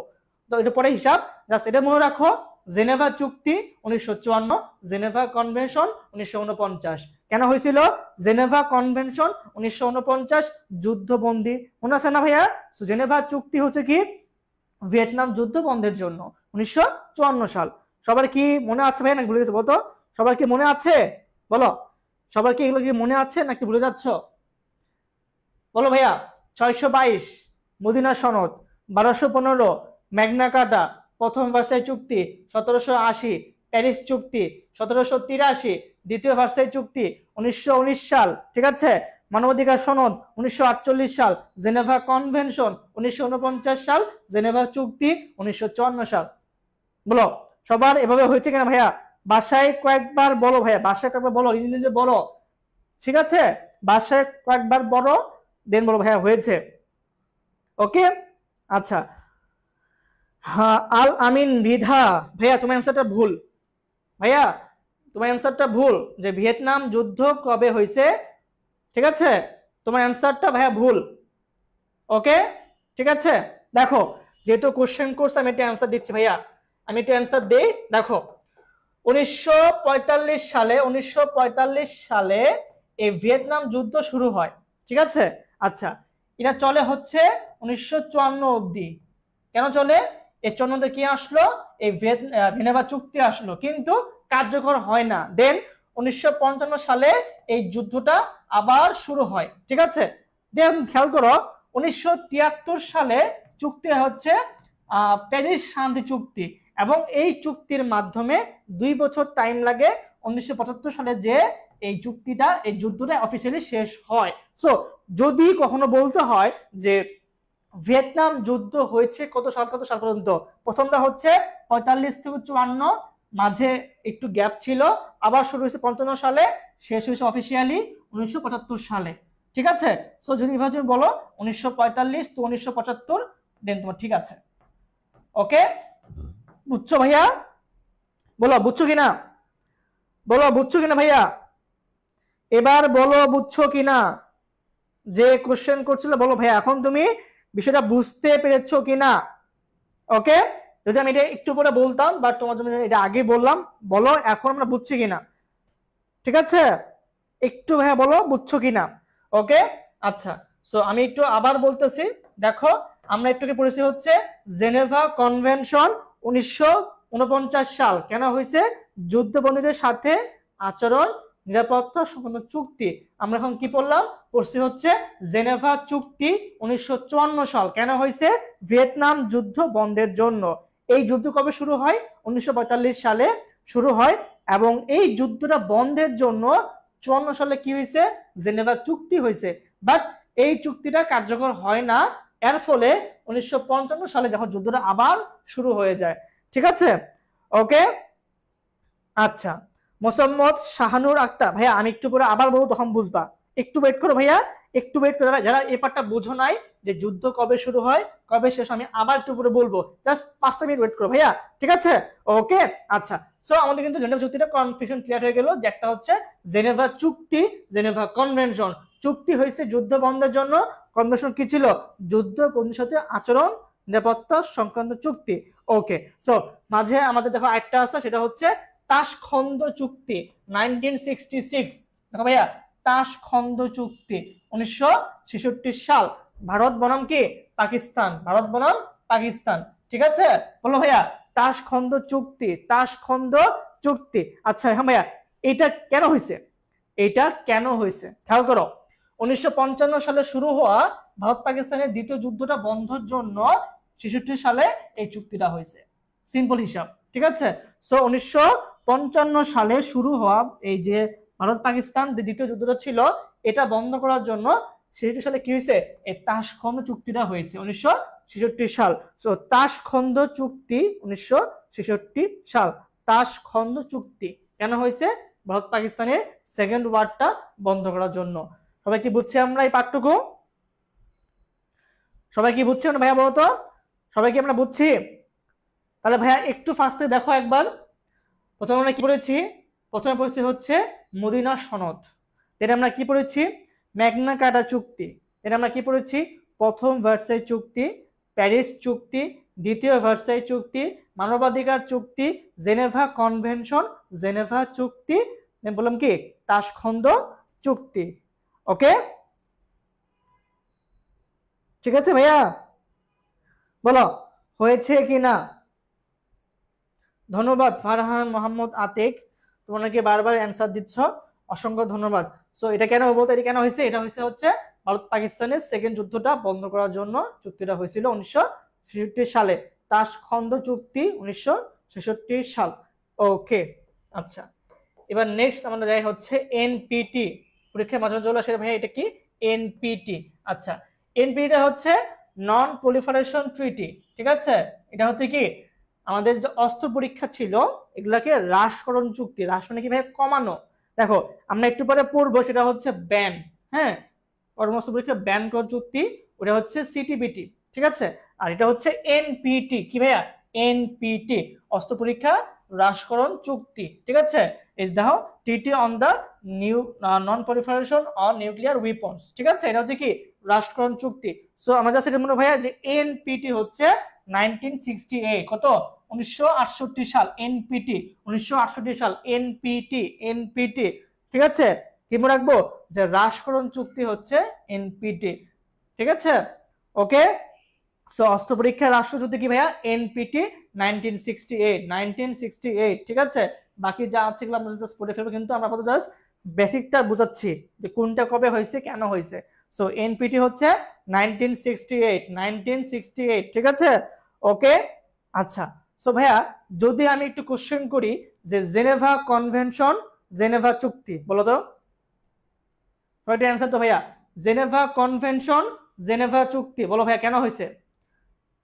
তো এটা পরে হিসাব, জাস্ট এটা মনে রাখো, জেনেভা চুক্তি 1954, জেনেভা কনভেনশন 1949। কেন হয়েছিল জেনেভা কনভেনশন 1949? যুদ্ধবন্দী, মনে আছে না ভাইয়া? জেনেভা চুক্তি হচ্ছে কি, ভিয়েতনাম যুদ্ধ বন্ধের জন্য 1954 সাল। সবার কি মনে আছে ভাইয়া, নাকি ভুলে গেছে বলতো? সবার কি মনে আছে বলো, সবার কি এগুলো কি মনে আছে নাকি ভুলে যাচ্ছ বলো ভাইয়া? 622 মদিনা সনদ, 1215 ম্যাগনা কার্টা, প্রথম ভার্সাই চুক্তি, 1780 প্যারিস চুক্তি, 1783 দ্বিতীয় ভার্সাই চুক্তি, 1919 সাল, ঠিক আছে, মানবাধিকার সনদ 1948 সাল, জেনেভা কনভেনশন 1949 সাল, জেনেভা চুক্তি 1954 সাল। বলো সবার এভাবে হয়েছে কিনা ভাইয়া? বাসায় কয়েকবার বলো ভাইয়া, বাসায় কয়েকবার বলো, নিজে নিজে বলো, ঠিক আছে, বাসায় কয়েকবার বলো, দেন বলো ভাইয়া হয়েছে। ওকে, আচ্ছা, হ্যাঁ, আল আমিন মৃধা। ভাইয়া তোমার অ্যান্সারটা ভুল। ভাইয়া তোমার অ্যান্সারটা ভুল, যে ভিয়েতনাম যুদ্ধ কবে হয়েছে, ঠিক আছে, তোমার অ্যান্সারটা ভাইয়া ভুল। ওকে, ঠিক আছে। দেখো, যেহেতু কোশ্চেন করছে আমি একটা অ্যান্সার দিচ্ছি ভাইয়া, আমি একটা অ্যান্সার দেই। দেখো, 1945 সালে এই ভিয়েতনাম যুদ্ধ শুরু হয়, ঠিক আছে। আচ্ছা, এটা চলে হচ্ছে 1954 অবধি। কেন চলে? এই 54 কি আসলো, এই জেনেভা চুক্তি আসলো, কিন্তু কার্যকর হয় না। দেন 1955 সালে এই যুদ্ধটা আবার শুরু হয়, ঠিক আছে। দেন খেয়াল করো, 1973 সালে চুক্তি হচ্ছে প্যারিস শান্তি চুক্তি, এবং এই চুক্তির মাধ্যমে 2 বছর টাইম লাগে 1975 সালে যে এই চুক্তিটা, এই যুদ্ধটা অফিসিয়ালি শেষ হয়। সো যদি কখনো বলতে হয় যে ভিয়েতনাম যুদ্ধ হয়েছে কত সাল পর্যন্ত, প্রথমটা হচ্ছে 45 থেকে 54, মাঝে একটু গ্যাপ ছিল, আবার শুরু হয়েছে 55 সালে, শেষ হয়েছে অফিসিয়ালি 1975 সালে, ঠিক আছে। সো যদি এভাবে তুমি বলো 1945 তো 1975, দেন তোমার ঠিক আছে। ওকে, বুঝছো ভাইয়া? বলো বুঝছো কিনা, বলো বুঝছো কিনা ভাইয়া, এবার বলো বুঝছো কিনা। যে কোশ্চেন করছিল বলো ভাইয়া, এখন তুমি বিষয়টা বুঝতে পেরেছো কিনা। ওকে, যদি আমি এটা একটু পরে বলতাম, বাট তোমার জন্য এটা আগে বললাম, বলো এখন আমরা বুঝছি কিনা, ঠিক আছে। একটু ভাইয়া বলো বুঝছো কিনা। ওকে, আচ্ছা। সো আমি একটু আবার বলতেছি। দেখো, আমরা একটু পড়েছি হচ্ছে জেনেভা কনভেনশন 1949 সাল, কেন হয়েছে, যুদ্ধবন্দীদের সাথে আচরণ নিরাপত্তা সম্পন্ন চুক্তি। আমরা এখন কি পড়লাম, পড়ছি হচ্ছে জেনেভা চুক্তি 1954 সাল, কেন হয়েছে, ভিয়েতনাম যুদ্ধ বন্ধের জন্য। এই যুদ্ধ কবে শুরু হয়, 1945 সালে শুরু হয়, এবং এই যুদ্ধটা বন্ধের জন্য 54 সালে কি হয়েছে, জেনেভা চুক্তি হয়েছে। বাট এই চুক্তিটা কার্যকর হয় না, এর ফলে 1955 সালে যখন যুদ্ধটা আবার শুরু হয়ে যায়, ঠিক আছে। ওকে, আচ্ছা। মোসাম্মদ শাহানুর আক্তার, ভাইয়া আমি একটু পরে আবার বলবো, তখন বুঝবা, একটু ওয়েট করো ভাইয়া, একটু ওয়েট করো। যারা এই পার্টটা বুঝো নাই যে যুদ্ধ কবে শুরু হয় কবে শেষ, আমি আবার একটু পরে বলবো, জাস্ট 5টা মিনিট ওয়েট করো ভাইয়া, ঠিক আছে। ওকে, আচ্ছা। সো আমাদের কিন্তু জেনেভা চুক্তিটা কনফিউশন ক্লিয়ার হয়ে গেল, যে একটা হচ্ছে জেনেভা চুক্তি, জেনেভা কনভেনশন। চুক্তি হয়েছে যুদ্ধ বন্ধের জন্য, কনভেনশন কি ছিল, যুদ্ধ বন্ধুর সাথে আচরণ নিরাপত্তা সংক্রান্ত চুক্তি। ওকে, সো মাঝে আমাদের দেখো একটা আছে, সেটা হচ্ছে তাশখন্দ চুক্তি 1966। দেখো ভাইয়া, তাশখন্দ চুক্তি 1966 সাল, ভারত বনাম কি পাকিস্তান, ভারত বনাম পাকিস্তান, ঠিক আছে। বলো ভাইয়া, তাশখন্দ চুক্তি, তাশখন্দ চুক্তি। আচ্ছা হ্যাঁ ভাইয়া, এটা কেন হয়েছে, এটা কেন হয়েছে খেয়াল করো। 1955 সালে শুরু হওয়া ভারত পাকিস্তানের দ্বিতীয় যুদ্ধটা বন্ধের জন্য 66 সালে এই চুক্তিটা হয়েছে, সিম্পল হিসাব, ঠিক আছে। সো 1955 সালে শুরু হওয়া এই যে ভারত পাকিস্তান দ্বিতীয় যুদ্ধটা ছিল, এটা বন্ধ করার জন্য 66 সালে কি হয়েছে, এই তাশখন্দ চুক্তিটা হয়েছে 1966 সাল। সো তাশখন্দ চুক্তি 1966 সাল, তাশখন্দ চুক্তি কেন হয়েছে, ভারত পাকিস্তানের সেকেন্ড ওয়ারটা বন্ধ করার জন্য। সবাই কি বুঝছি আমরা এই পাঠটুকু, সবাই কি বুঝছি আমরা ভাইয়া, বলতো সবাই কি আমরা বুঝছি। তাহলে ভাইয়া একটু ফার্স্টে দেখো একবার, প্রথমে আমরা কি পড়েছি, প্রথমে পড়েছি হচ্ছে মদিনা সনদ, এটা আমরা কি পড়েছি, ম্যাগনা কার্টা চুক্তি, এটা আমরা কি পড়েছি, প্রথম ভার্সাই চুক্তি, প্যারিস চুক্তি, দ্বিতীয় ভার্সাই চুক্তি, মানবাধিকার চুক্তি, জেনেভা কনভেনশন, জেনেভা চুক্তি, বললাম কি তাশখন্দ চুক্তি। ওকে, ঠিক আছে ভাইয়া, বলো হয়েছে কি না। ধন্যবাদ ফারহান মোহাম্মদ আতিক, তোমরা নাকি বারবার অ্যান্সার দিচ্ছ, অসংখ্য ধন্যবাদ। সো এটা কেন বলতো, এটা কেন হয়েছে, এটা হয়েছে হচ্ছে ভারত পাকিস্তানের সেকেন্ড যুদ্ধটা বন্ধ করার জন্য চুক্তিটা হয়েছিল 1966 সালে, তাশখন্দ চুক্তি 1966 সাল। ওকে, আচ্ছা। এবার নেক্সট আমরা যাই হচ্ছে এনপিটি, পরীক্ষায় মাঝে মাঝে চলে আসে ভাই, এটা কি এনপিটি। আচ্ছা, এনপিটিটা হচ্ছে নন প্রলিফারেশন ট্রিটি, ঠিক আছে। এটা হচ্ছে কি আমাদের যে অস্ত্র পরীক্ষা ছিল এগুলাকে হ্রাসকরণ চুক্তি, হ্রাস মানে কি ভাই কমানো। দেখো আমরা একটু পরে পড়বো, সেটা হচ্ছে ব্যান, হ্যাঁ, পরমাণু পরীক্ষা ব্যান করার চুক্তি, ওটা হচ্ছে সিটিবিটি, ঠিক আছে। আর এটা হচ্ছে এনপিটি, কি ভাইয়া? এনপিটি, অস্ত্র পরীক্ষা হ্রাসকরণ চুক্তি, ঠিক আছে। এই দেখো টিটি on the new non proliferation on nuclear weapons, ঠিক আছে। এটা হচ্ছে কি হ্রাসকরণ চুক্তি। সো আমরা জাস্ট এটা মনে ভাইয়া যে এনপিটি হচ্ছে 1968, কত 1968 সাল, এনপিটি 1968 সাল, এনপিটি এনপিটি, ঠিক আছে। কি মনে রাখবো যে হ্রাসকরণ চুক্তি হচ্ছে এনপিটি, ঠিক আছে। ওকে, সো অস্ত্র পরীক্ষা রাষ্ট্র যুদ্ধ কি ভাইয়া? এনপিটি 1968, ঠিক আছে। বাকি যা আছে এগুলো আমরা জাস্ট পড়ে ফেলবো, কিন্তু আমরা আপাতত জাস্ট বেসিকটা বুঝাচ্ছি যে কোনটা কবে হয়েছে, কেন হয়েছে। সো এনপিটি হচ্ছে 1968, ঠিক আছে। ওকে, আচ্ছা। সো ভাইয়া যদি আমি একটু কোশ্চেন করি যে জেনেভা কনভেনশন, জেনেভা চুক্তি, বলো তো কয়টা অ্যান্সার তো ভাইয়া? জেনেভা কনভেনশন, জেনেভা চুক্তি, বলো ভাইয়া কেন হয়েছে?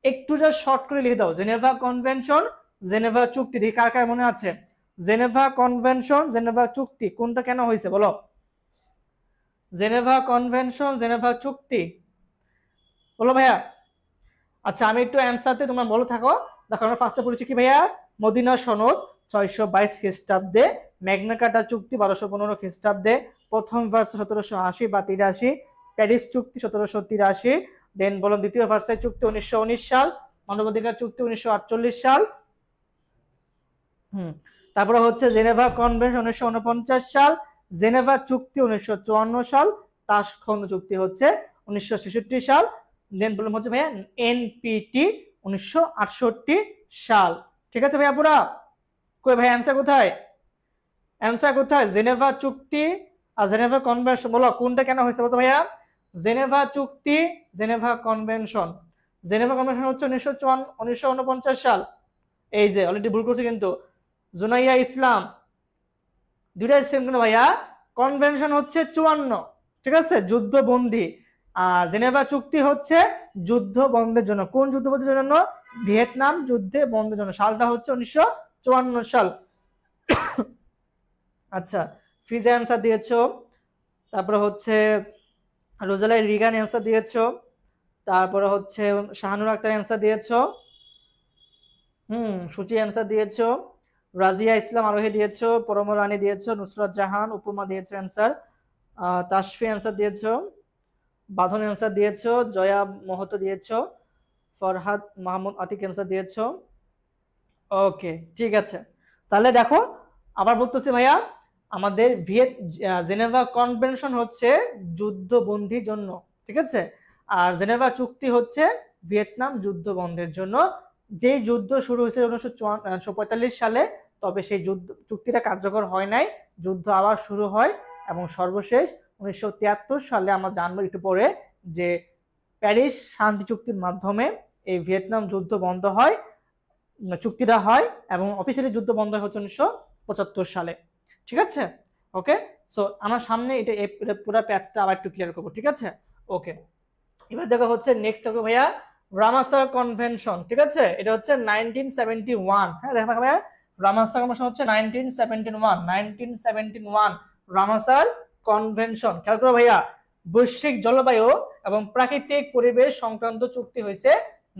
একটু যা শর্ট করে লিখে দাও, জেনেভা কনভেনশন, জেনেভা চুক্তি, দেখি কার কার মনে আছে। জেনেভা কনভেনশন, জেনেভা চুক্তি, কোনটা কেন হয়েছে বলো? জেনেভা কনভেনশন, জেনেভা চুক্তি, বলো ভাইয়া। আচ্ছা আমি একটু অ্যান্সারতে তোমরা বলো থাকো। দেখো আমরা ফার্স্টে পড়েছি কি ভাইয়া? মদিনা সনদ 622 খ্রিস্টাব্দে, ম্যাগনা কার্টা চুক্তি 1215 খ্রিস্টাব্দে, প্রথম ভার্স 1780 বা 83, প্যারিস চুক্তি 1783, দেন বললাম দ্বিতীয় ভার্সাই চুক্তি 1919 সাল, মানবাধিকার চুক্তি 1948 সাল, তারপরে হচ্ছে জেনেভা কনভেনশন 1949 সাল, জেনেভা চুক্তি 1954 সাল, তাশখন্দ চুক্তি হচ্ছে 1966 সাল, দেন বললাম হচ্ছে ভাইয়া এনপিটি 1968 সাল, ঠিক আছে ভাইয়া পুরা? কই ভাই অ্যান্সার কোথায়? অ্যান্সার কোথায়? জেনেভা চুক্তি আর জেনেভা কনভেনশন, বলো কোনটা কেন হয়েছে বলতো ভাইয়া? জেনেভা চুক্তি, জেনেভা কনভেনশন। জেনেভা কনভেনশন হচ্ছে 1949 সাল, এই যে অলরেডি ভুল করছে কিন্তু জুনাইয়া ইসলাম, দুইটাই সেম কেন ভাইয়া? কনভেনশন হচ্ছে 54, ঠিক আছে, যুদ্ধবন্দী, আর জেনেভা চুক্তি হচ্ছে যুদ্ধ বন্ধের জন্য। কোন যুদ্ধ বন্ধের জন্য? ভিয়েতনাম যুদ্ধে বন্ধের জন্য, সালটা হচ্ছে 1954 সাল। আচ্ছা ফিজা অ্যান্সার দিয়েছো, তারপরে হচ্ছে রোজালাই রিগান অ্যান্সার দিয়েছো, তারপরে হচ্ছে শাহানুর আক্তার অ্যান্সার দিয়েছো, সূচি অ্যান্সার দিয়েছো, রাজিয়া ইসলাম আরোহী দিয়েছো, পরমল রানী দিয়েছো, নুসরাত জাহান উপমা দিয়েছো অ্যান্সার, তাশফি অ্যান্সার দিয়েছো, বাঁধন অ্যান্সার দিয়েছো, জয়া মহতো দিয়েছো, ফরহাদ মাহমুদ আতিক অ্যান্সার দিয়েছো। ওকে ঠিক আছে, তাহলে দেখো আবার বলতেছি ভাইয়া, আমাদের জেনেভা কনভেনশন হচ্ছে যুদ্ধবন্দির জন্য, ঠিক আছে, আর জেনেভা চুক্তি হচ্ছে ভিয়েতনাম যুদ্ধ বন্ধের জন্য। যে যুদ্ধ শুরু হয়েছে 1945 সালে, তবে সেই যুদ্ধ চুক্তিটা কার্যকর হয় নাই, যুদ্ধ আবার শুরু হয় এবং সর্বশেষ 1973 সালে আমরা জানবো একটু পরে যে প্যারিস শান্তি চুক্তির মাধ্যমে এই ভিয়েতনাম যুদ্ধ বন্ধ হয়, চুক্তিটা হয়, এবং অফিসিয়ালি যুদ্ধ বন্ধ হচ্ছে 1975 সালে, ঠিক আছে। ওকে, সো আমরা সামনে এটা পুরো প্যাচটা আবার একটু ক্লিয়ার করবো, ঠিক আছে। ওকে, এবার দেখো হচ্ছে নেক্সট হবে ভাইয়া রামাসার কনভেনশন, ঠিক আছে, এটা হচ্ছে 1971। হ্যাঁ দেখো ভাইয়া, রামাসার কনভেনশন হচ্ছে 1971 রামাসার কনভেনশন। খেয়াল করো ভাইয়া, বৈশ্বিক জলবায়ু এবং প্রাকৃতিক পরিবেশ সংক্রান্ত চুক্তি হয়েছে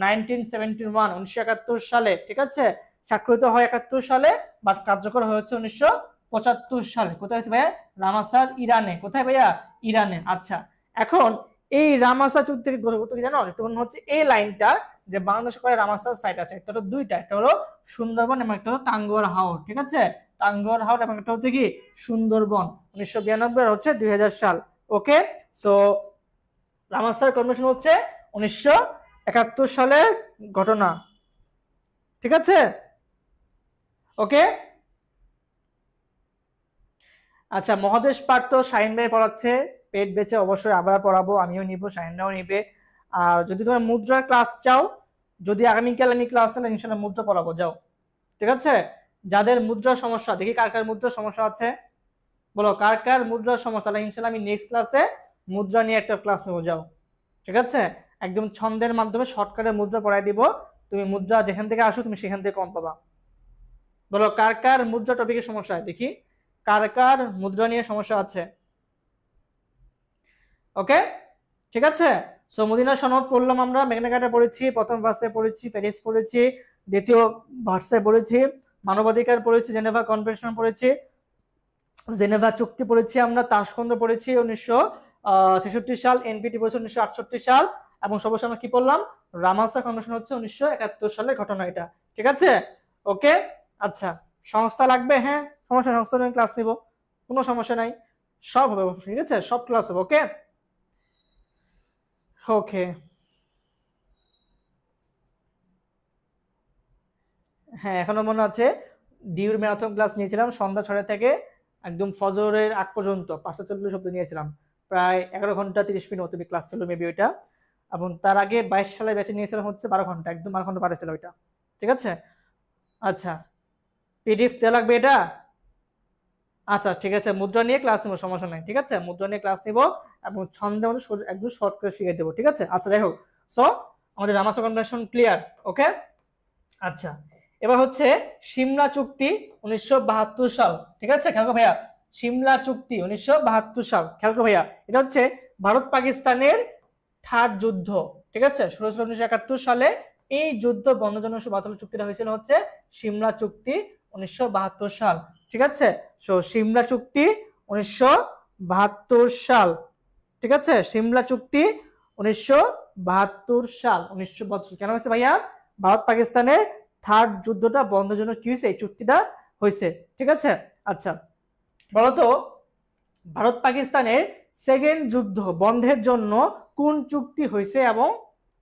1971 সালে, ঠিক আছে। স্বাক্ষরিত হয় 71 সালে, বাট কার্যকর হয়েছে 1975 সালে। কোথায় হয়েছে ভাইয়া? রামাসার, ইরানে। কোথায় ভাইয়া? ইরানে। আচ্ছা, এখন এই রামাসার চুক্তি থেকে কি জানো? তখন হচ্ছে এই লাইনটা যে বাংলাদেশ করে রামাসার সাইট আছে, একটা হলো দুইটা, একটা হলো সুন্দরবন এবং একটা হলো টাঙ্গুয়ার হাওর, ঠিক আছে। টাঙ্গুয়ার হাওর এবং একটা হচ্ছে কি সুন্দরবন, 1992 আর হচ্ছে 2000 সাল। ওকে, সো রামাসার কনভেনশন হচ্ছে 1971 সালের ঘটনা, ঠিক আছে। ওকে, আচ্ছা মহাদেশ পাঠ তো শাহিন ভাই পড়াচ্ছে, পেট বেঁচে অবশ্যই আবার পড়াবো, আমিও নিব, শাহিনরাও নিবে। আর যদি তোমার মুদ্রা ক্লাস চাও, যদি আগামীকাল আমি ক্লাস তাহলে ইনশাল্লাহ মুদ্রা পড়াবো, যাও, ঠিক আছে। যাদের মুদ্রার সমস্যা, দেখি কার কার মুদ্রার সমস্যা আছে, বলো কার কার মুদ্রার সমস্যা, তাহলে ইনশাল্লাহ আমি নেক্সট ক্লাসে মুদ্রা নিয়ে একটা ক্লাস নেবো, যাও, ঠিক আছে। একদম ছন্দের মাধ্যমে শর্টকাটে মুদ্রা পড়াই দিব, তুমি মুদ্রা যেখান থেকে আসো তুমি সেখান থেকে কম পাবা। বলো কার কার মুদ্রা টপিকের সমস্যা, দেখি কার কার মুদ্রা নিয়ে সমস্যা আছে। ওকে ঠিক আছে, সো মদিনা সনদ পড়লাম আমরা, ম্যাগনা কার্টা পড়েছি, প্রথম ভার্সে পড়েছি, প্যারিস পড়েছি, দ্বিতীয় ভার্সে পড়েছি, মানবাধিকার পড়েছি, জেনেভা কনভেনশন পড়েছি, জেনেভা চুক্তি পড়েছি আমরা, তাশখন্দ পড়েছি 1966 সাল, এনপিটি পড়েছি 1968 সাল, এবং সর্বশেষ আমরা কি পড়লাম, রামাসা কনভেনশন হচ্ছে 1971 সালের ঘটনা এটা। ঠিক আছে, ওকে। আচ্ছা, সংস্থা লাগবে? হ্যাঁ, সমস্যা, সংস্থা নিয়ে ক্লাস নিব, কোনো সমস্যা নাই, সব হবে, ঠিক আছে, সব ক্লাস হবে। ওকে ওকে, হ্যাঁ এখনো মনে আছে, ডিউর ম্যারাথন ক্লাস নিয়েছিলাম সন্ধ্যা 6টা থেকে একদম ফজরের আগ পর্যন্ত 540 শব্দ নিয়েছিলাম, প্রায় 11 ঘন্টা 30 মিনিট তুমি ক্লাস ছিল মেবি ওইটা। এবং তার আগে 22 সালে ব্যাচে নিয়েছিলাম হচ্ছে 12 ঘন্টা, একদম 12 ঘন্টা পারে ছিল ওইটা। ঠিক আছে, আচ্ছা, পিডিএফ দেওয়া লাগবে এটা? আচ্ছা ঠিক আছে, মুদ্রা নিয়ে ক্লাস নেবো, সমস্যা নাই। ঠিক আছে, মুদ্রা নিয়ে ক্লাস নিব এবং ছন্দের মধ্যে একদম শর্ট করে শিখিয়ে দেবো। ঠিক আছে, আচ্ছা যাই হোক, সো আমাদের রামাসা কনভেনশন ক্লিয়ার। ওকে, আচ্ছা, এবার হচ্ছে সিমলা চুক্তি 1972 সাল। ঠিক আছে, খেয়াল করো ভাইয়া, সিমলা চুক্তি 1972 সাল, খেয়াল করো ভাইয়া, এটা হচ্ছে ভারত পাকিস্তানের থার্ড যুদ্ধ। ঠিক আছে, 1971 সালে এই যুদ্ধ বন্ধের জন্য 1972 চুক্তিটা হয়েছিল হচ্ছে সিমলা চুক্তি 1972 সাল। ঠিক আছে, সো সিমলা চুক্তি 1972 সাল। ঠিক আছে, সিমলা চুক্তি 1972 সাল, 1972 কেন হয়েছে ভাইয়া? ভারত পাকিস্তানের থার্ড যুদ্ধটা বন্ধের জন্য কি হয়েছে, এই চুক্তিটা হয়েছে। ঠিক আছে, আচ্ছা বলতো ভারত পাকিস্তানের সেকেন্ড যুদ্ধ বন্ধের জন্য কোন চুক্তি হয়েছে এবং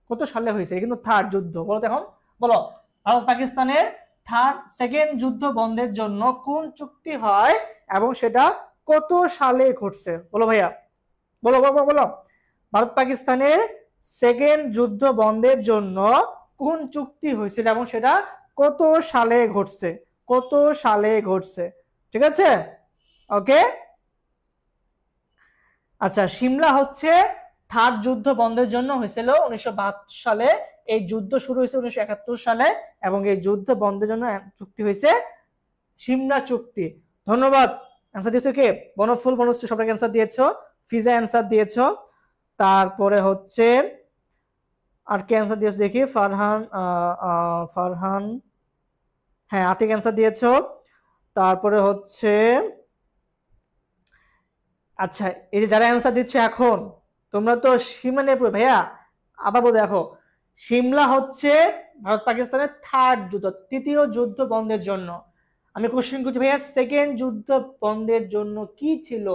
কত সালে হয়েছে? কিন্তু থার্ড যুদ্ধ, বলো তো এখন, বলো, ভারত পাকিস্তানের থার্ড সেকেন্ড যুদ্ধ বন্ধের জন্য কোন চুক্তি হয় এবং সেটা কত সালে ঘটছে? বলো ভাইয়া, বলো বলো বলো, ভারত পাকিস্তানের সেকেন্ড যুদ্ধ বন্ধের জন্য কোন চুক্তি হয়েছিল এবং সেটা কত সালে ঘটছে? কত সালে ঘটছে? ঠিক আছে, ওকে। আচ্ছা, সিমলা হচ্ছে থার্ড যুদ্ধ বন্ধের জন্য হয়েছিল 1972 সালে, এই যুদ্ধ শুরু হয়েছে 1971 সালে এবং এই যুদ্ধ বন্ধের জন্য চুক্তি হয়েছে সিমলা চুক্তি। ধন্যবাদ। অ্যান্সার দিয়েছো কে? বনফুল, বনশ্রী সবাই অ্যান্সার দিয়েছো, ফিজা অ্যান্সার দিয়েছো, তারপরে হচ্ছে আর কে অ্যান্সার দিয়েছো দেখি, ফারহান, ফারহান, হ্যাঁ আতিক অ্যান্সার দিয়েছো, তারপরে হচ্ছে আচ্ছা, এই যে যারা অ্যান্সার দিচ্ছে এখন, তোমরা তো সিমলা নিয়ে পড়ো ভাইয়া, আবার বলে দেখো, সিমলা হচ্ছে ভারত পাকিস্তানের থার্ড যুদ্ধ, তৃতীয় যুদ্ধ বন্ধের জন্য। আমি কোশ্চেন করছি ভাইয়া, সেকেন্ড যুদ্ধ বন্ধের জন্য কি ছিল?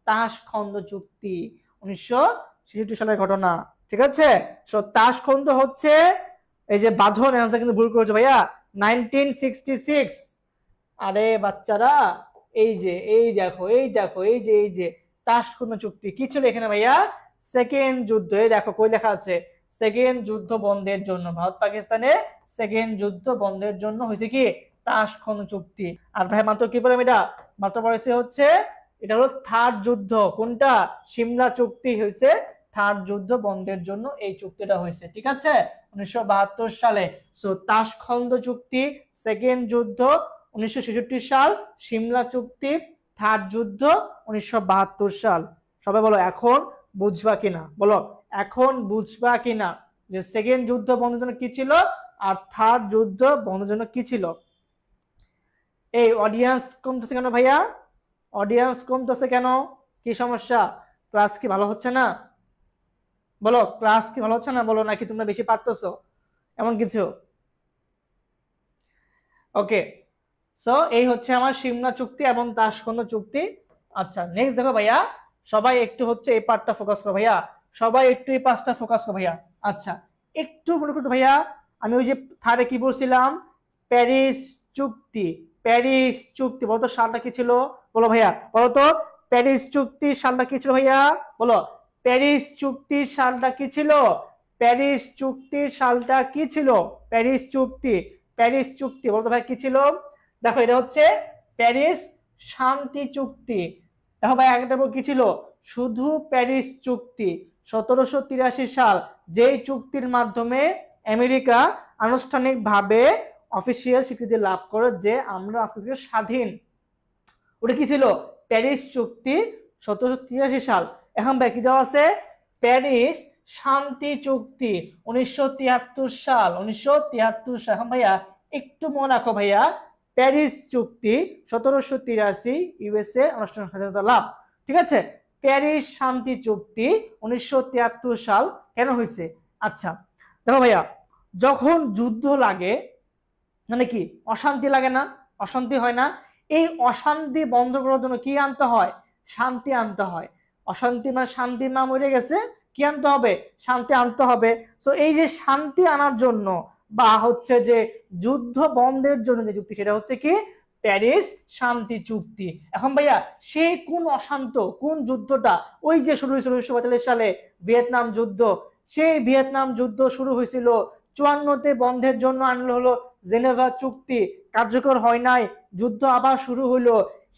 তাশখন্দ চুক্তি, 1966 সালের ঘটনা। ঠিক আছে, সো তাশখন্দ হচ্ছে এই যে বাঁধন, অ্যান্সার কিন্তু ভুল করেছো ভাইয়া, 1966। আরে বাচ্চারা, এই যে এই দেখো, এই দেখো, এই যে এই যে তাশখন্দ চুক্তি কি ছিল এখানে ভাইয়া? সেকেন্ড যুদ্ধ, এই দেখো কই লেখা আছে, সেকেন্ড যুদ্ধ বন্ধের জন্য, ভারত পাকিস্তানের সেকেন্ড যুদ্ধ বন্ধের জন্য হয়েছে কি? তাশখন্দ চুক্তি। আর ভাই মাত্র কি বললাম, এটা মাত্র পড়েছে হচ্ছে, এটা হলো থার্ড যুদ্ধ, কোনটা? সিমলা চুক্তি হয়েছে থার্ড যুদ্ধ বন্ধের জন্য এই চুক্তিটা হয়েছে। ঠিক আছে, 1972 সালে। সো তাশখন্দ চুক্তি সেকেন্ড যুদ্ধ 1966 সাল, সিমলা চুক্তি থার্ড যুদ্ধ 1972 সাল। সবাই বলো এখন বুঝবা কিনা, বলো এখন বুঝবা কিনা যে সেকেন্ড যুদ্ধ বন্ধের জন্য কি ছিল আর থার্ড যুদ্ধ বন্ধের জন্য কি ছিল? এই অডিয়েন্স কমতেছে কেন ভাইয়া? অডিয়েন্স কমতেছে কেন? কি সমস্যা? ক্লাস কি ভালো হচ্ছে না? বলো, ক্লাস কি ভালো হচ্ছে না বলো, নাকি তোমরা বেশি পারতেছো এমন কিছু? ওকে, সো এই হচ্ছে আমার সিমলা চুক্তি এবং তাশখন্দ চুক্তি। আচ্ছা নেক্সট দেখো ভাইয়া, সবাই একটু হচ্ছে এই পার্টটা ফোকাস করো ভাইয়া, সবাই একটু এই পাঁচটা ফোকাস করো ভাইয়া। আচ্ছা, একটু মনে করো ভাইয়া, আমি ওই যে থার্ডে কি বলছিলাম, প্যারিস চুক্তি, প্যারিস চুক্তি বলতো সালটা কি ছিল? বলো ভাইয়া, বলতো প্যারিস চুক্তির সালটা কি ছিল ভাইয়া? বলো, প্যারিস চুক্তির সালটা কি ছিল? প্যারিস চুক্তির সালটা কি ছিল? প্যারিস চুক্তি, প্যারিস চুক্তি বলতো ভাই কি ছিল? দেখো এটা হচ্ছে প্যারিস শান্তি চুক্তি। দেখো ভাই একটা কি ছিল? শুধু প্যারিস চুক্তি, 1783 সাল, যেই চুক্তির মাধ্যমে আমেরিকা আনুষ্ঠানিকভাবে অফিসিয়াল স্বীকৃতি লাভ করে যে আমরা আজকে থেকে স্বাধীন। ওটা কি ছিল? প্যারিস চুক্তি, 1783 সাল। এখন ভাই কি দেওয়া আছে? প্যারিস শান্তি চুক্তি 1973 সাল 1973 সাল। এখন ভাইয়া একটু মনে রাখো ভাইয়া, প্যারিস চুক্তি 1783 ইউএসএ আনুষ্ঠানিক স্বাধীনতা লাভ। ঠিক আছে, প্যারিস শান্তি চুক্তি 1973 সাল কেন হয়েছে? আচ্ছা দেখো ভাইয়া, যখন যুদ্ধ লাগে মানে কি অশান্তি লাগে না, অশান্তি হয় না, এই অশান্তি বন্ধ করার জন্য কি আনতে হয়? শান্তি আনতে হয়। অশান্তি মানে শান্তি মা মরে গেছে, কি আনতে হবে? শান্তি আনতে হবে। তো এই যে শান্তি আনার জন্য বা হচ্ছে যে যুদ্ধ বন্ধের জন্য যে চুক্তি, সেটা হচ্ছে কি প্যারিস শান্তি চুক্তি। এখন ভাইয়া সেই কোন অশান্ত কোন যুদ্ধটা? ওই যে শুরু হয়েছিল 1945 সালে ভিয়েতনাম যুদ্ধ। সেই ভিয়েতনাম যুদ্ধ শুরু হয়েছিল 54তে, বন্ধের জন্য আনলো হলো জেনেভা চুক্তি, কার্যকর হয় নাই, যুদ্ধ আবার শুরু হইলো।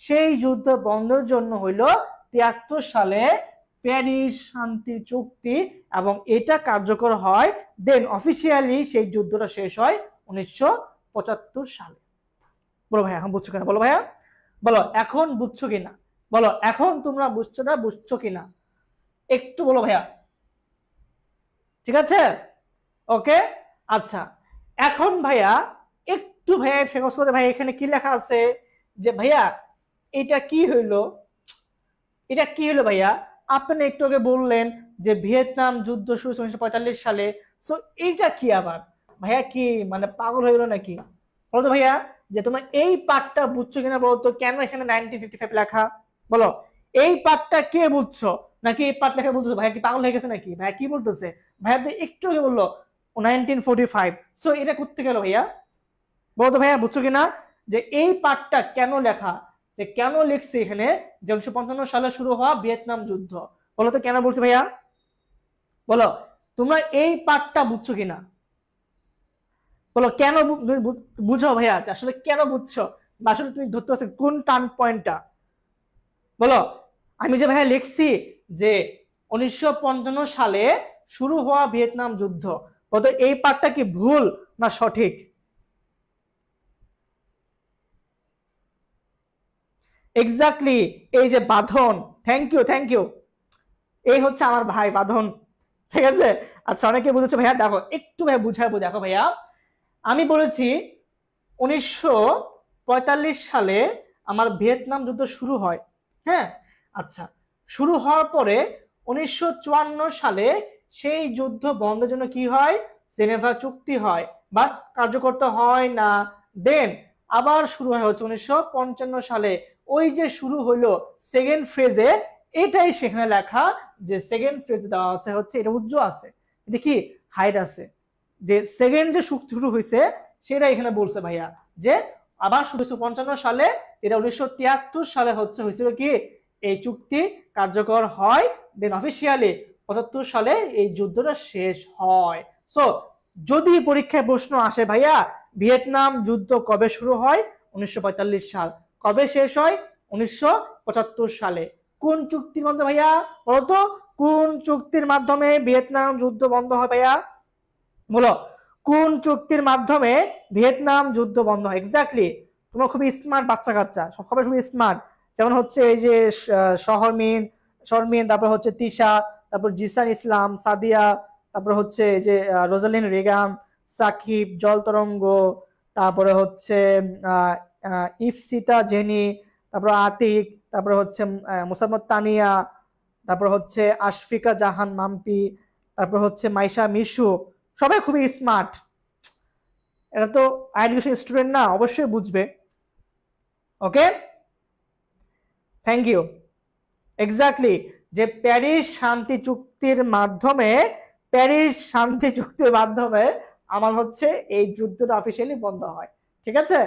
সেই যুদ্ধ বন্ধের জন্য হইলো 73 সালে প্যারিস শান্তি চুক্তি, এবং এটা কার্যকর হয়। দেন অফিসিয়ালি সেই যুদ্ধটা শেষ হয় 1975 সালে। বলো ভাইয়া এখন বুঝছো কিনা? বলো ভাইয়া, বলো এখন বুঝছো কিনা? বলো এখন তোমরা বুঝছো না, বুঝছো কিনা একটু বলো ভাইয়া। ঠিক আছে, ওকে। আচ্ছা এখন ভাইয়া একটু ভাইয়া ফেকাস করে, ভাই এখানে কি লেখা আছে যে ভাইয়া এটা কি হইলো? এটা কি হলো ভাইয়া? আপনি একটু আগে বললেন যে ভিয়েতনাম যুদ্ধ শুরু 1945 সালে। সো এইটা কি আবার ভাইয়া? কি মানে পাগল হয়ে গেল নাকি? বলতো ভাইয়া যে তোমরা এই পার্টটা বুঝছো কিনা বলতো, কেন এখানে 1955 লেখা? বলো এই পার্টটা কে বুঝছো, নাকি এই পার্ট লেখা বলতেছো? ভাইয়া কি পাগল হয়ে গেছে নাকি? ভাইয়া কি বলতেছে? ভাইয়া তো একটু আগে বললো 1945। সো এটা করতে গেল ভাইয়া, বলতো ভাইয়া বুঝছো কিনা যে এই পার্টটা কেন লেখা, যে কেন লিখছে এখানে যে 1955 সালে শুরু হওয়া ভিয়েতনাম যুদ্ধ? বলো তো কেন বলছে ভাইয়া? বলো তোমরা এই পার্টটা বুঝছো কিনা? বলো কেন বুঝো ভাইয়া, আসলে কেন বুঝছো, বা আসলে তুমি ধরতে পারছো কোন টার্ন পয়েন্টটা? বলো আমি যে ভাইয়া লিখছি যে 1955 সালে শুরু হওয়া ভিয়েতনাম যুদ্ধ, বলতো এই পার্টটা কি ভুল না সঠিক? এক্স্যাক্টলি, এই যে বাঁধন, থ্যাংক ইউ থ্যাংক ইউ, এই হচ্ছে আমার ভাই বাঁধন। ঠিক আছে, আচ্ছা অনেকে বুঝেছে ভাইয়া, দেখো একটু ভাইয়া বুঝাবো। দেখো ভাইয়া আমি বলেছি 1945 সালে আমার ভিয়েতনাম যুদ্ধ শুরু হয়। হ্যাঁ, আচ্ছা শুরু হওয়ার পরে 1954 সালে সেই যুদ্ধ বন্ধের জন্য কি হয়? জেনেভা চুক্তি হয়, বাট কার্যকর হয় না। দেন আবার শুরু হয় হচ্ছে 1955 সালে, ওই যে শুরু হইলো সেকেন্ড ফেজে, এটাই সেখানে লেখা যে সেকেন্ড ফেজ দেওয়া আছে হচ্ছে, এটা উজ্জ্বল আছে, এটা কি হাইড আছে, যে সেকেন্ড যে শুরু হয়েছে সেটা এখানে বলছে ভাইয়া যে আবার শুরু 1955 সালে, এটা 1973 সালে হচ্ছে হয়েছিল কি এই চুক্তি কার্যকর হয়। দেন অফিসিয়ালি 75 সালে এই যুদ্ধটা শেষ হয়। সো যদি পরীক্ষায় প্রশ্ন আসে ভাইয়া ভিয়েতনাম যুদ্ধ কবে শুরু হয়? 1945 সাল। কবে শেষ হয়? 1975 সালে। কোন চুক্তির মাধ্যমে ভাইয়া বলতো? কোন চুক্তির মাধ্যমে ভিয়েতনাম যুদ্ধ বন্ধ হয় ভাইয়া? বলো কোন চুক্তির মাধ্যমে ভিয়েতনাম যুদ্ধ বন্ধ হয়? এক্স্যাক্টলি, তোমরা খুবই স্মার্ট বাচ্চা কাচ্চা, সবাই খুবই স্মার্ট। যেমন হচ্ছে এই যে শহরমিন, শর্মিন, তারপর হচ্ছে তিশা, তারপর জিসান ইসলাম, সাদিয়া, তারপর হচ্ছে এই যে রোজালিন রেগাম, সাকিব, জল তরঙ্গ, তারপরে হচ্ছে ইফসিতা জেনি, তারপর আতিক, তারপর হচ্ছে মুসাম্মদ তানিয়া, তারপর হচ্ছে আশফিকা জাহান মাম্পি, তারপর হচ্ছে মাইশা মিশু, সবাই খুবই স্মার্ট। এটা তো এডুকেশন স্টুডেন্ট না, অবশ্যই বুঝবে। ওকে, থ্যাংক ইউ। এক্স্যাক্টলি, যে প্যারিস শান্তি চুক্তির মাধ্যমে, প্যারিস শান্তি চুক্তির মাধ্যমে আমার হচ্ছে এই যুদ্ধটা অফিসিয়ালি বন্ধ হয়। ঠিক আছে,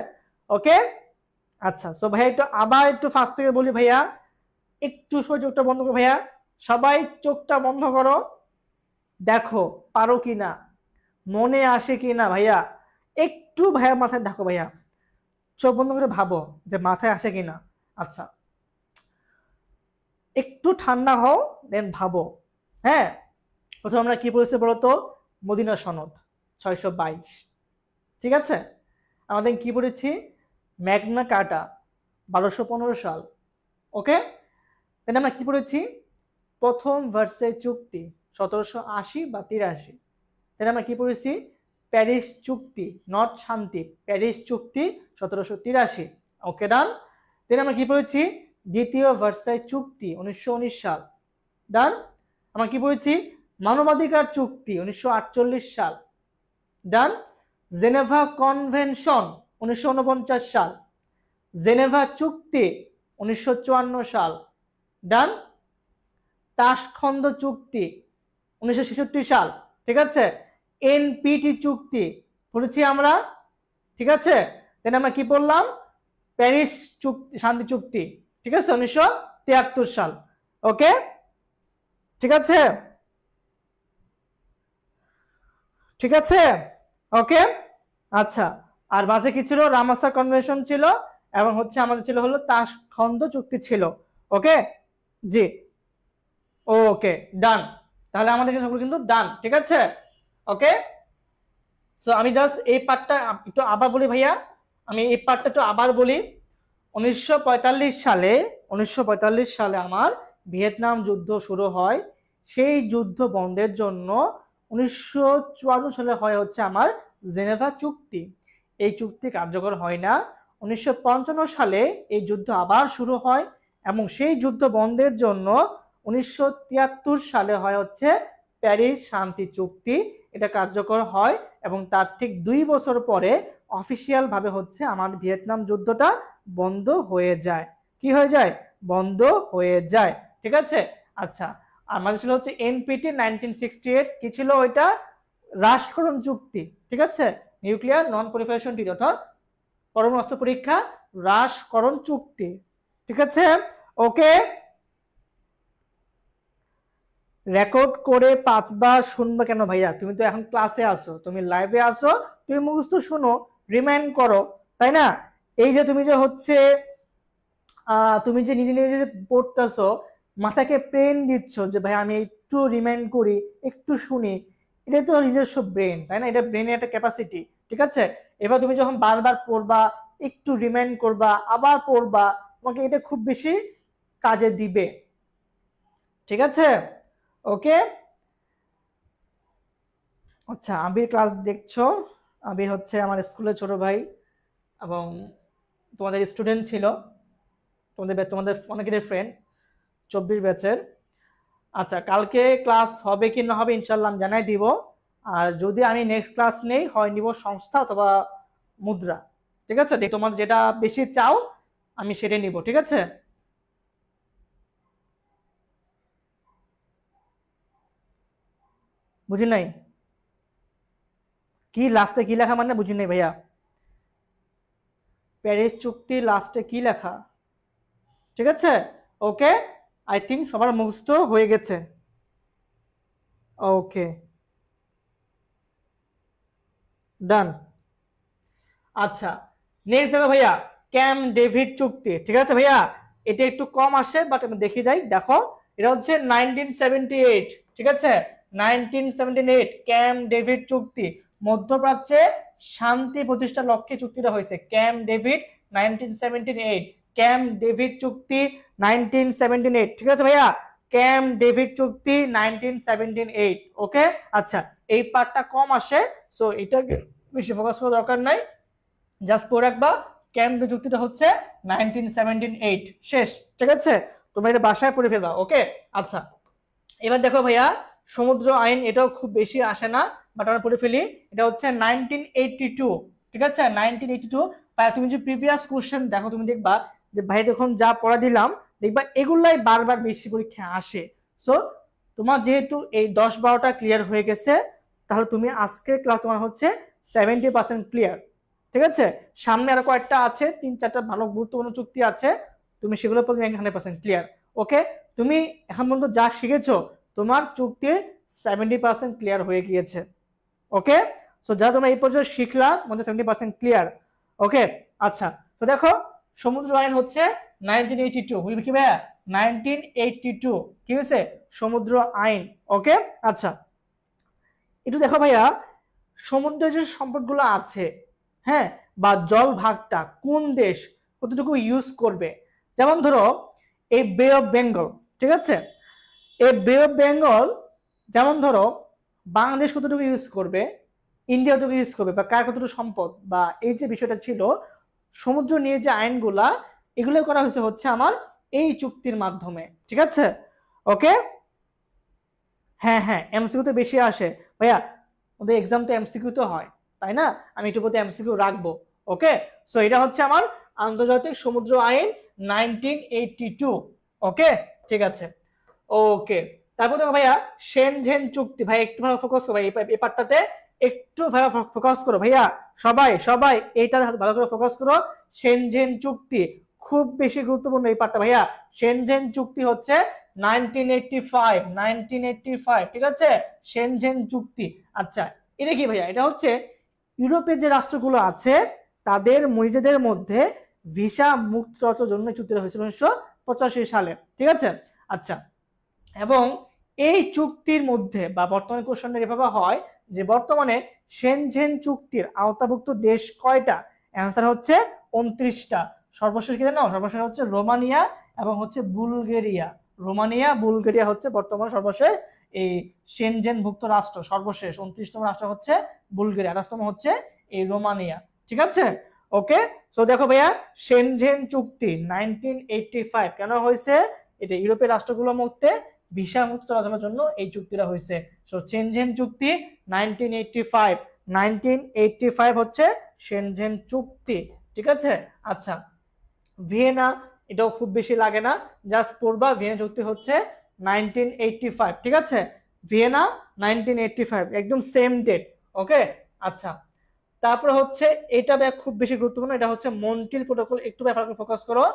ওকে। আচ্ছা সো ভাইয়া একটু আবার একটু ফার্স্ট থেকে বলি ভাইয়া, একটু সবাই চোখটা বন্ধ করো ভাইয়া, সবাই চোখটা বন্ধ করো, দেখো পারো কিনা, মনে আসে কিনা ভাইয়া, একটু ভাইয়া মাথায় দেখো ভাইয়া, চোখ বন্ধ করে ভাবো যে মাথায় আসে কিনা। আচ্ছা একটু ঠান্ডা হও, দেন ভাবো। হ্যাঁ, প্রথমে আমরা কি পড়েছি বলতো? মদিনা সনদ 622। ঠিক আছে, আমাদের কি পড়েছি? ম্যাগনা কার্টা 1215 সাল। ওকে, দেন আমরা কি পড়েছি? প্রথম ভার্সাই চুক্তি 1780 বা 83। তাহলে আমরা কি পড়েছি? প্যারিস চুক্তি, নট শান্তি, প্যারিস চুক্তি 1783। ওকে ডান। দেন আমরা কি পড়েছি? দ্বিতীয় ভার্সাই চুক্তি 1919 সাল। ডান। আমরা কি পড়েছি? মানবাধিকার চুক্তি 1948 সাল। ডান। জেনেভা কনভেনশন 1949 সাল। জেনেভা চুক্তি 1954 সাল। ডান। তাশখন্দ চুক্তি 1966 সাল। ঠিক আছে। এনপিটি চুক্তি পড়েছি আমরা। ঠিক আছে। দেন আমরা কি পড়লাম? প্যারিস চুক্তি, শান্তি চুক্তি, ঠিক আছে, 1973 সাল। ওকে, ঠিক আছে, ঠিক আছে, ওকে। আচ্ছা, আর মাঝে কি ছিল? রামাসার কনভেনশন ছিল, এবং হচ্ছে আমাদের ছিল হলো তাশখন্দ চুক্তি ছিল। ওকে, জি, ওকে, ডান। তাহলে আমাদের সবগুলো কিন্তু ডান। ঠিক আছে, ওকে। সো আমি জাস্ট এই পার্টটা একটু আবার বলি ভাইয়া, আমি এই পার্টটা একটু আবার বলি। 1945 সালে আমার ভিয়েতনাম যুদ্ধ শুরু হয়। সেই যুদ্ধ বন্ধের জন্য 1954 সালে হয় হচ্ছে আমার জেনেভা চুক্তি। এই চুক্তি কার্যকর হয় না। 1955 সালে এই যুদ্ধ আবার শুরু হয়, এবং সেই যুদ্ধ বন্ধের জন্য 1973 সালে হয় হচ্ছে প্যারিস শান্তি চুক্তি। এটা কার্যকর হয়, এবং তার ঠিক 2 বছর পরে অফিসিয়াল ভাবে হচ্ছে আমার ভিয়েতনাম যুদ্ধটা বন্ধ হয়ে যায়। কি হয়ে যায়? বন্ধ হয়ে যায়। ঠিক আছে। আচ্ছা, আমাদের ছিল হচ্ছে এনপিটি 1968। কি ছিল ওইটা? হ্রাসকরণ চুক্তি। ঠিক আছে, নিউক্লিয়ার নন প্রলিফারেশন ট্রিটি, অর্থাৎ পরমাণু অস্ত্র পরীক্ষা হ্রাসকরণ চুক্তি। ঠিক আছে, ওকে। রেকর্ড করে 5 বার শুনবে কেন ভাইয়া? তুমি তো এখন ক্লাসে আসো, তুমি লাইভে আসো, তুমি মুখস্থ শুনো, রিমাইন্ড করো, তাই না? এই যে তুমি যে হচ্ছে তুমি যে নিজে নিজে পড়তেছো, মাথাকে পেন দিচ্ছ যে ভাই আমি একটু রিমাইন্ড করি, একটু শুনি, এটা তো নিজস্ব ব্রেন, তাই না? এটা ব্রেনের একটা ক্যাপাসিটি। ঠিক আছে, এবার তুমি যখন বারবার পড়বা, একটু রিমাইন্ড করবা, আবার পড়বা, তোমাকে এটা খুব বেশি কাজে দিবে। ঠিক আছে, ওকে। আচ্ছা, আবির ক্লাস দেখছো? আবির হচ্ছে আমার স্কুলের ছোট ভাই, এবং তোমাদের স্টুডেন্ট ছিল, তোমাদের অনেকের ফ্রেন্ড, 24 ব্যাচের। আচ্ছা, কালকে ক্লাস হবে কি না হবে ইনশাল্লাহ আমি জানাই দিব। আর যদি আমি নেক্সট ক্লাস নেই, হয় নিব সংস্থা অথবা মুদ্রা। ঠিক আছে, তোমার যেটা বেশি চাও আমি সেটাই নিব। ঠিক আছে, বুঝি নাই কি লাস্টে কি লেখা, মানে বুঝি নাই ভাইয়া। প্যারিস চুক্তি লাস্টে কি লেখা? ঠিক আছে, ওকে। আই থিঙ্ক সবার মুখস্থ হয়ে গেছে। ওকে, ডান। আচ্ছা, নেক্সট দেখো ভাইয়া, ক্যাম্প ডেভিড চুক্তি। ঠিক আছে ভাইয়া, এটা একটু কম আসে, বাট আমি দেখি যাই। দেখো, এটা হচ্ছে 1978। ঠিক আছে, 1978 ক্যাম্প ডেভিড চুক্তি, মধ্যপ্রাচ্যে শান্তি প্রতিষ্ঠার লক্ষ্যে চুক্তিটা হয়েছে। ক্যাম্প ডেভিড 1978, ক্যাম্প ডেভিড চুক্তি 1978। ঠিক আছে ভাইয়া, ক্যাম্প ডেভিড চুক্তি 1978। ওকে, আচ্ছা, এই পার্টটা কম আসে, সো এটাকে বেশি ফোকাস করার দরকার নাই, জাস্ট পড়ে রাখবা ক্যাম্প ডেভিড চুক্তিটা হচ্ছে 1978, শেষ। ঠিক আছে, তোমরা এটা বাসায় পড়ে ফেলবা। ওকে, আচ্ছা, এবার দেখো ভাইয়া, সমুদ্র আইন, এটাও খুব বেশি আসে না, বাট আমরা পড়ে ফেলি। এটা হচ্ছে 1982। ঠিক আছে, 1982। তুমি যে প্রিভিয়াস কোশ্চেন দেখো, তুমি দেখবা যে ভাই যখন যা পড়া দিলাম, দেখবা এগুলাই বারবার বেশি পরীক্ষা আসে। সো তোমার যেহেতু এই 10-12টা ক্লিয়ার হয়ে গেছে, তাহলে তুমি আজকের ক্লাস তোমার হচ্ছে 70% ক্লিয়ার। ঠিক আছে, সামনে আরো কয়েকটা আছে, 3-4টা ভালো গুরুত্বপূর্ণ চুক্তি আছে, তুমি সেগুলো পড়লে 100% ক্লিয়ার। ওকে, তুমি এখন পর্যন্ত যা শিখেছো, তোমার চুক্তির 70% ক্লিয়ার হয়ে গিয়েছে। ওকে, সো যা তোমরা এই পর্যন্ত শিখলা, মধ্যে 70% ক্লিয়ার। ওকে, আচ্ছা, তো দেখো, সমুদ্র আইন হচ্ছে 1982। বুঝলি কি ভাইয়া? 1982 কি হয়েছে? সমুদ্র আইন। ওকে, আচ্ছা, একটু দেখো ভাইয়া, সমুদ্রের যে সম্পদগুলো আছে, হ্যাঁ, বা জল ভাগটা কোন দেশ কতটুকু ইউজ করবে। যেমন ধরো এই বে অফ বেঙ্গল, ঠিক আছে, এই বে অফ বেঙ্গল যেমন ধরো বাংলাদেশ কতটুকু ইউজ করবে, ইন্ডিয়া কতটুকু ইউজ করবে, বা কার কতটুকু সম্পদ, বা এই যে বিষয়টা ছিল সমুদ্র নিয়ে যে আইনগুলা, এগুলো করা হয়েছে হচ্ছে আমার এই চুক্তির মাধ্যমে। ঠিক আছে, ওকে। হ্যাঁ হ্যাঁ, এমসিকিউ তো বেশি আসে ভাইয়া, ওদের এক্সাম তো এমসিকিউ তো হয়, তাই না? আমি একটু বলতে এমসিকিউ রাখবো। ওকে, সো এটা হচ্ছে আমার আন্তর্জাতিক সমুদ্র আইন 1982। ওকে, ঠিক আছে, ওকে। তারপর দেখো ভাইয়া সেনঝেন চুক্তি, ভাই একটু ভালো ফোকাস করো ভাই, এই পার্টটাতে একটু ভালো ফোকাস করো ভাইয়া, সবাই সবাই এইটা ভালো করে ফোকাস করো। সেনঝেন চুক্তি খুব বেশি গুরুত্বপূর্ণ এই পার্টটা ভাইয়া। সেনঝেন চুক্তি হচ্ছে 1985, ঠিক আছে, সেনঝেন চুক্তি। আচ্ছা, এটা কি ভাইয়া? এটা হচ্ছে ইউরোপের যে রাষ্ট্রগুলো আছে তাদের নিজেদের মধ্যে ভিসা মুক্ত চলাচলের জন্য চুক্তিটা হয়েছিল 1985 সালে। ঠিক আছে, আচ্ছা। এবং এই চুক্তির মধ্যে বা বর্তমানে কোশ্চেনটা এভাবে হয় যে বর্তমানে সেনঝেন চুক্তির আওতাভুক্ত দেশ কয়টা? অ্যান্সার হচ্ছে 29টা। সর্বশেষ কি জানো? সর্বশেষ হচ্ছে রোমানিয়া এবং হচ্ছে বুলগেরিয়া। রোমানিয়া বুলগেরিয়া হচ্ছে বর্তমান সর্বশেষ এই সেনঝেন ভুক্ত রাষ্ট্র। সর্বশেষ 29তম রাষ্ট্র হচ্ছে বুলগেরিয়া, 28তম হচ্ছে এই রোমানিয়া। ঠিক আছে, ওকে। সো দেখো ভাইয়া, সেনঝেন চুক্তি 1985 কেন হয়েছে? এটা ইউরোপের রাষ্ট্রগুলোর মধ্যে ভিসা মুক্ত চলাচলের জন্য এই চুক্তিটা হয়েছে। সো সেনঝেন চুক্তি 1985 হচ্ছে সেনঝেন চুক্তি। ঠিক আছে, আচ্ছা। ভিয়েনা, এটাও খুব বেশি লাগে না, জাস্ট পড়বা ভিয়েনা চুক্তি হচ্ছে 1985। ঠিক আছে, ভিয়েনা 1985 একদম সেম ডেট। ওকে, আচ্ছা। তারপরে হচ্ছে এটা খুব বেশি গুরুত্বপূর্ণ, এটা হচ্ছে মন্ট্রিল প্রোটোকল। একটু ব্যাপারে ফোকাস করো।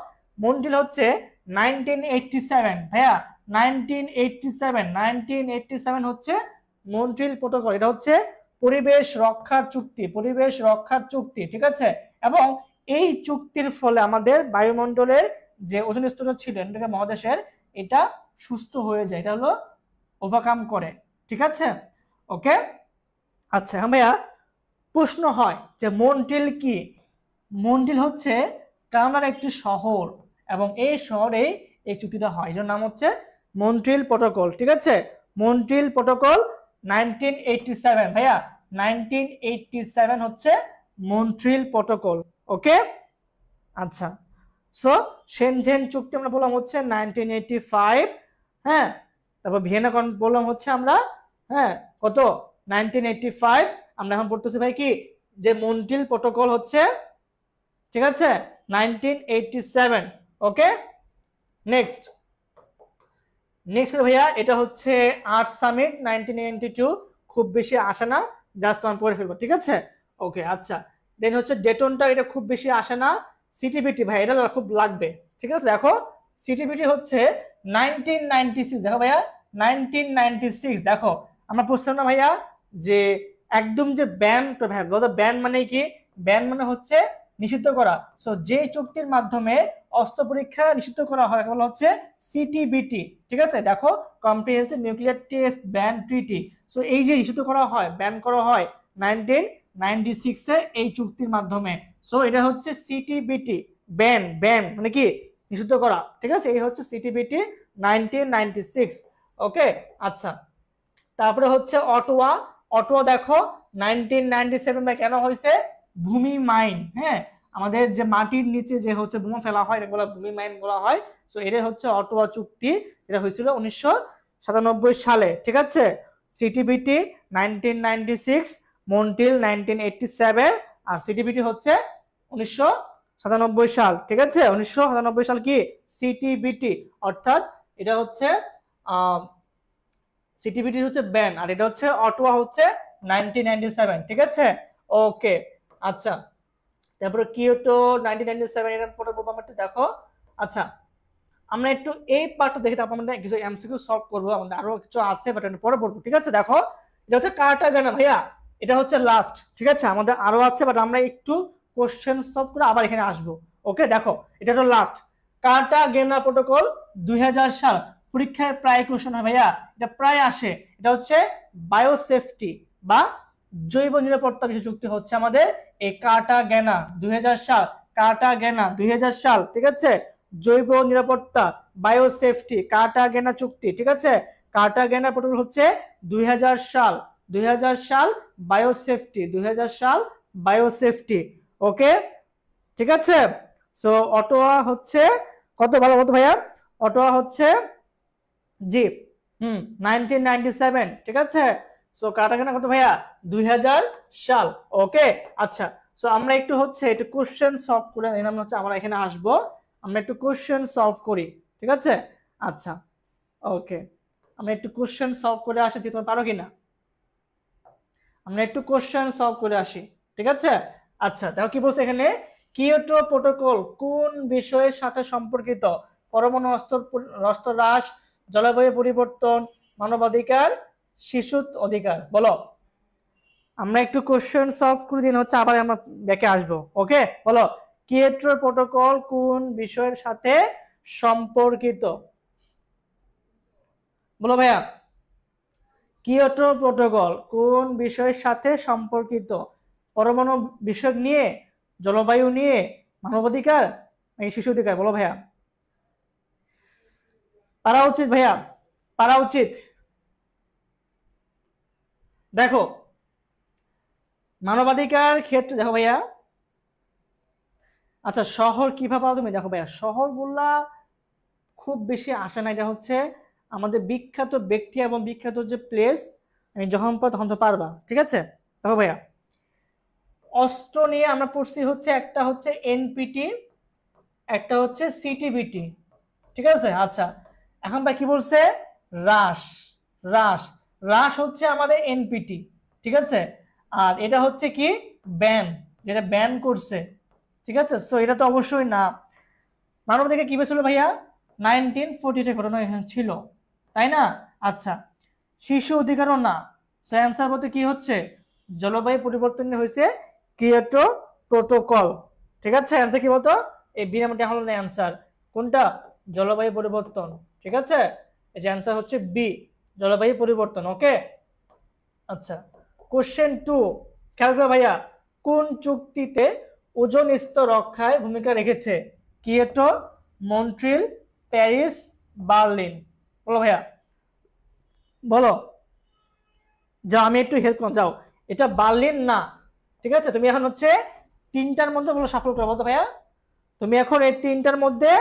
মন্ট্রিল হচ্ছে 1987 ভাইয়া, 1987 হচ্ছে মন্ট্রিল প্রোটোকল। এটা হচ্ছে পরিবেশ রক্ষার চুক্তি, পরিবেশ রক্ষার চুক্তি। ঠিক আছে, এবং এই চুক্তির ফলে আমাদের বায়ুমণ্ডলের যে ওজোন স্তর ছিল মহাদেশের, এটা সুস্থ হয়ে যায়, এটা হলো ওভারকাম করে। ঠিক আছে, ওকে, আচ্ছা। হ্যাঁ ভাইয়া, প্রশ্ন হয় যে মন্ট্রিল কি? মন্ট্রিল হচ্ছে কানাডার একটি শহর এবং এই শহরে এই চুক্তিটা হয়, এর নাম হচ্ছে মন্ট্রিল প্রোটোকল। ঠিক আছে, মন্ট্রিল প্রোটোকল 1987 ভাইয়া, 1987 হচ্ছে মন্ট্রিল প্রোটোকল। ওকে, আচ্ছা। সো সেনঝেন চুক্তি আমরা বললাম হচ্ছে 1985। হ্যাঁ, তারপর ভিয়েনা বললাম হচ্ছে আমরা, হ্যাঁ, কত? 1985। আমরা এখন পড়তেছি ভাই কি, যে মন্ট্রিল প্রোটোকল হচ্ছে, ঠিক আছে, 1987। ওকে, নেক্সট নেক্সট ভাইয়া, এটা হচ্ছে আর্ট সামিট 1992। খুব বেশি আসে না, জাস্ট আমি পড়ে ফেলবো। ঠিক আছে, ওকে, আচ্ছা। দেন হচ্ছে ডেটনটা, এটা খুব বেশি আসে না। সিটিবিটি ভাই, এটা খুব লাগবে। ঠিক আছে, দেখো সিটিবিটি হচ্ছে 1996। দেখো ভাইয়া 1996, দেখো আমরা বুঝলাম না ভাইয়া যে একদম যে ব্যান, ভাই ব্যান মানে কি? ব্যান মানে হচ্ছে নিষিদ্ধ করা। সো যে চুক্তির মাধ্যমে অস্ত্র পরীক্ষা নিষিদ্ধ করা হয় বলা হচ্ছে সিটিবিটি। ঠিক আছে, দেখো comprehensive nuclear test ban treaty. So এই যে নিষিদ্ধ করা হয়, ব্যান করা হয় 1996 এ এই চুক্তির মাধ্যমে। সো এটা হচ্ছে সিটিবিটি, ব্যান, ব্যান মানে কি? নিষিদ্ধ করা। ঠিক আছে, এই হচ্ছে সিটিবিটি 1996। ওকে, আচ্ছা। তারপরে হচ্ছে অটোয়া। অটোয়া দেখো 1997 কেন হয়েছে? ভূমি মাইন। হ্যাঁ, আমাদের যে মাটির নিচে যে হচ্ছে বোমা ফেলা হয়, এগুলো ভূমি মাইন বলা হয়। সো এটা হচ্ছে অটোয়া চুক্তি, এটা হয়েছিল 1997 সালে। ঠিক আছে, সিটিবিটি 1996, মন্ট্রিল 1987, আর সিটিবিটি হচ্ছে 1997 সাল। ঠিক আছে, 1997 সাল কি সিটিবিটি, অর্থাৎ এটা হচ্ছে সিটিবিটি হচ্ছে ব্যান, আর এটা হচ্ছে অটোয়া হচ্ছে 1997। ঠিক আছে, ওকে, আচ্ছা। তারপরে কিয়োটো 1997 এর পরে বলবো আমরা, দেখো। আচ্ছা, আমরা একটু এই পার্টটা দেখি, তারপর আমরা কিছু এমসিকিউ সলভ করবো। আমাদের আরো কিছু আছে, বাট পরে পড়বো। ঠিক আছে, দেখো এটা হচ্ছে কার্টাগেনা ভাইয়া, এটা হচ্ছে লাস্ট। ঠিক আছে, আমাদের আরো আছে, বাট আমরা একটু কোশ্চেন সলভ করে আবার এখানে আসবো। ওকে, দেখো এটা হলো লাস্ট কার্টাগেনা প্রোটোকল 2000 সাল। পরীক্ষায় প্রায় কোশ্চেন হয় ভাইয়া, এটা প্রায় আসে। এটা হচ্ছে বায়োসেফটি বা জৈব নিরাপত্তা বিষয় চুক্তি হচ্ছে আমাদের এই কার্টাগেনা 2000 সাল। কার্টাগেনা 2000 সাল। ঠিক আছে, জৈব নিরাপত্তা বায়োসেফটি কার্টাগেনা চুক্তি। ঠিক আছে, কার্টাগেনা প্রোটোকল হচ্ছে 2000 সাল, 2000 সাল বায়োসেফটি, 2000 সাল বায়োসেফটি। ওকে, ঠিক আছে। সো অটোয়া হচ্ছে কত, ভালো মতো ভাইয়া, অটোয়া হচ্ছে জি 1997, ঠিক আছে। সো কার্টাগেনা কত ভাইয়া, 2000 সাল। ওকে, আচ্ছা। সো আমরা একটু হচ্ছে একটু কোশ্চেন সলভ করে নিলাম, হচ্ছে আমরা এখানে আসবো, আমরা একটু কোশ্চেন সলভ করি, ঠিক আছে। আচ্ছা, ওকে, আমরা একটু কোশ্চেন সলভ করে আসি, তোমরা পারো কিনা, আমরা একটু কোশ্চেন সলভ করে আসি, ঠিক আছে। আচ্ছা, দেখো কি বলছে এখানে, কিয়োটো প্রোটোকল কোন বিষয়ের সাথে সম্পর্কিত? পরমাণু অস্ত্র হ্রাস, জলবায়ু পরিবর্তন, মানবাধিকার, শিশু অধিকার, বলো। আমরা একটু কোশ্চেন সলভ করে দিন, হচ্ছে আবার আমরা ব্যাকে আসবো। ওকে, বলো, কিয়োটো প্রোটোকল কোন বিষয়ের সাথে সম্পর্কিত? বলো ভাইয়া, কিয়োটো প্রোটোকল কোন বিষয়ের সাথে সম্পর্কিত? পরমাণু বিষয় নিয়ে, জলবায়ু নিয়ে, মানবাধিকার নাকি শিশু অধিকার? বলো ভাইয়া, পারা উচিত ভাইয়া, পারা উচিত। দেখো মানবাধিকার ক্ষেত্রে দেখো ভাইয়া, আচ্ছা শহর কিভাবে পাও তুমি, দেখো ভাইয়া শহরগুলা খুব বেশি আসে না, এটা হচ্ছে আমাদের বিখ্যাত ব্যক্তি এবং বিখ্যাত যে প্লেস, আমি যখন পাবো তখন তো পারবা, ঠিক আছে। দেখো ভাইয়া, অস্ত্র নিয়ে আমরা পড়ছি হচ্ছে, একটা হচ্ছে এনপিটি, একটা হচ্ছে সিটিবিটি, ঠিক আছে। আচ্ছা, এখন ভাই কি বলছে, হ্রাস, হ্রাস, হ্রাস হচ্ছে আমাদের এনপিটি, ঠিক আছে। আর এটা হচ্ছে কি ব্যান, যেটা ব্যান করছে, ঠিক আছে। তো এটা তো অবশ্যই না। মানবাধিকার কি বলছিল ভাইয়া, 1940 ঘটনা এখানে ছিল, তাই না। আচ্ছা, শিশু অধিকারও না। সো অ্যান্সার বলতে কি হচ্ছে, জলবায়ু পরিবর্তন হয়েছে কিয়োটো প্রোটোকল, ঠিক আছে। অ্যান্সার কি বলতো, এই বি নাম্বারটা হলো না অ্যান্সার, কোনটা, জলবায়ু পরিবর্তন, ঠিক আছে। এই যে অ্যান্সার হচ্ছে বি, জলবায়ু পরিবর্তন। ওকে, আচ্ছা, কোশ্চেন 2, খেয়াল করো ভাইয়া, কোন চুক্তিতে ওজোন স্তর রক্ষায় ভূমিকা রেখেছে? কিয়োটো, মন্ট্রিল, প্যারিস, বার্লিন, বলো ভাইয়া, বলো। যাও আমি একটু হেল্প করো, যাও, এটা বার্লিন না, ঠিক আছে। তুমি এখন হচ্ছে তিনটার মধ্যে বলো সাফল করো, বলতো ভাইয়া, তুমি এখন এই তিনটার মধ্যে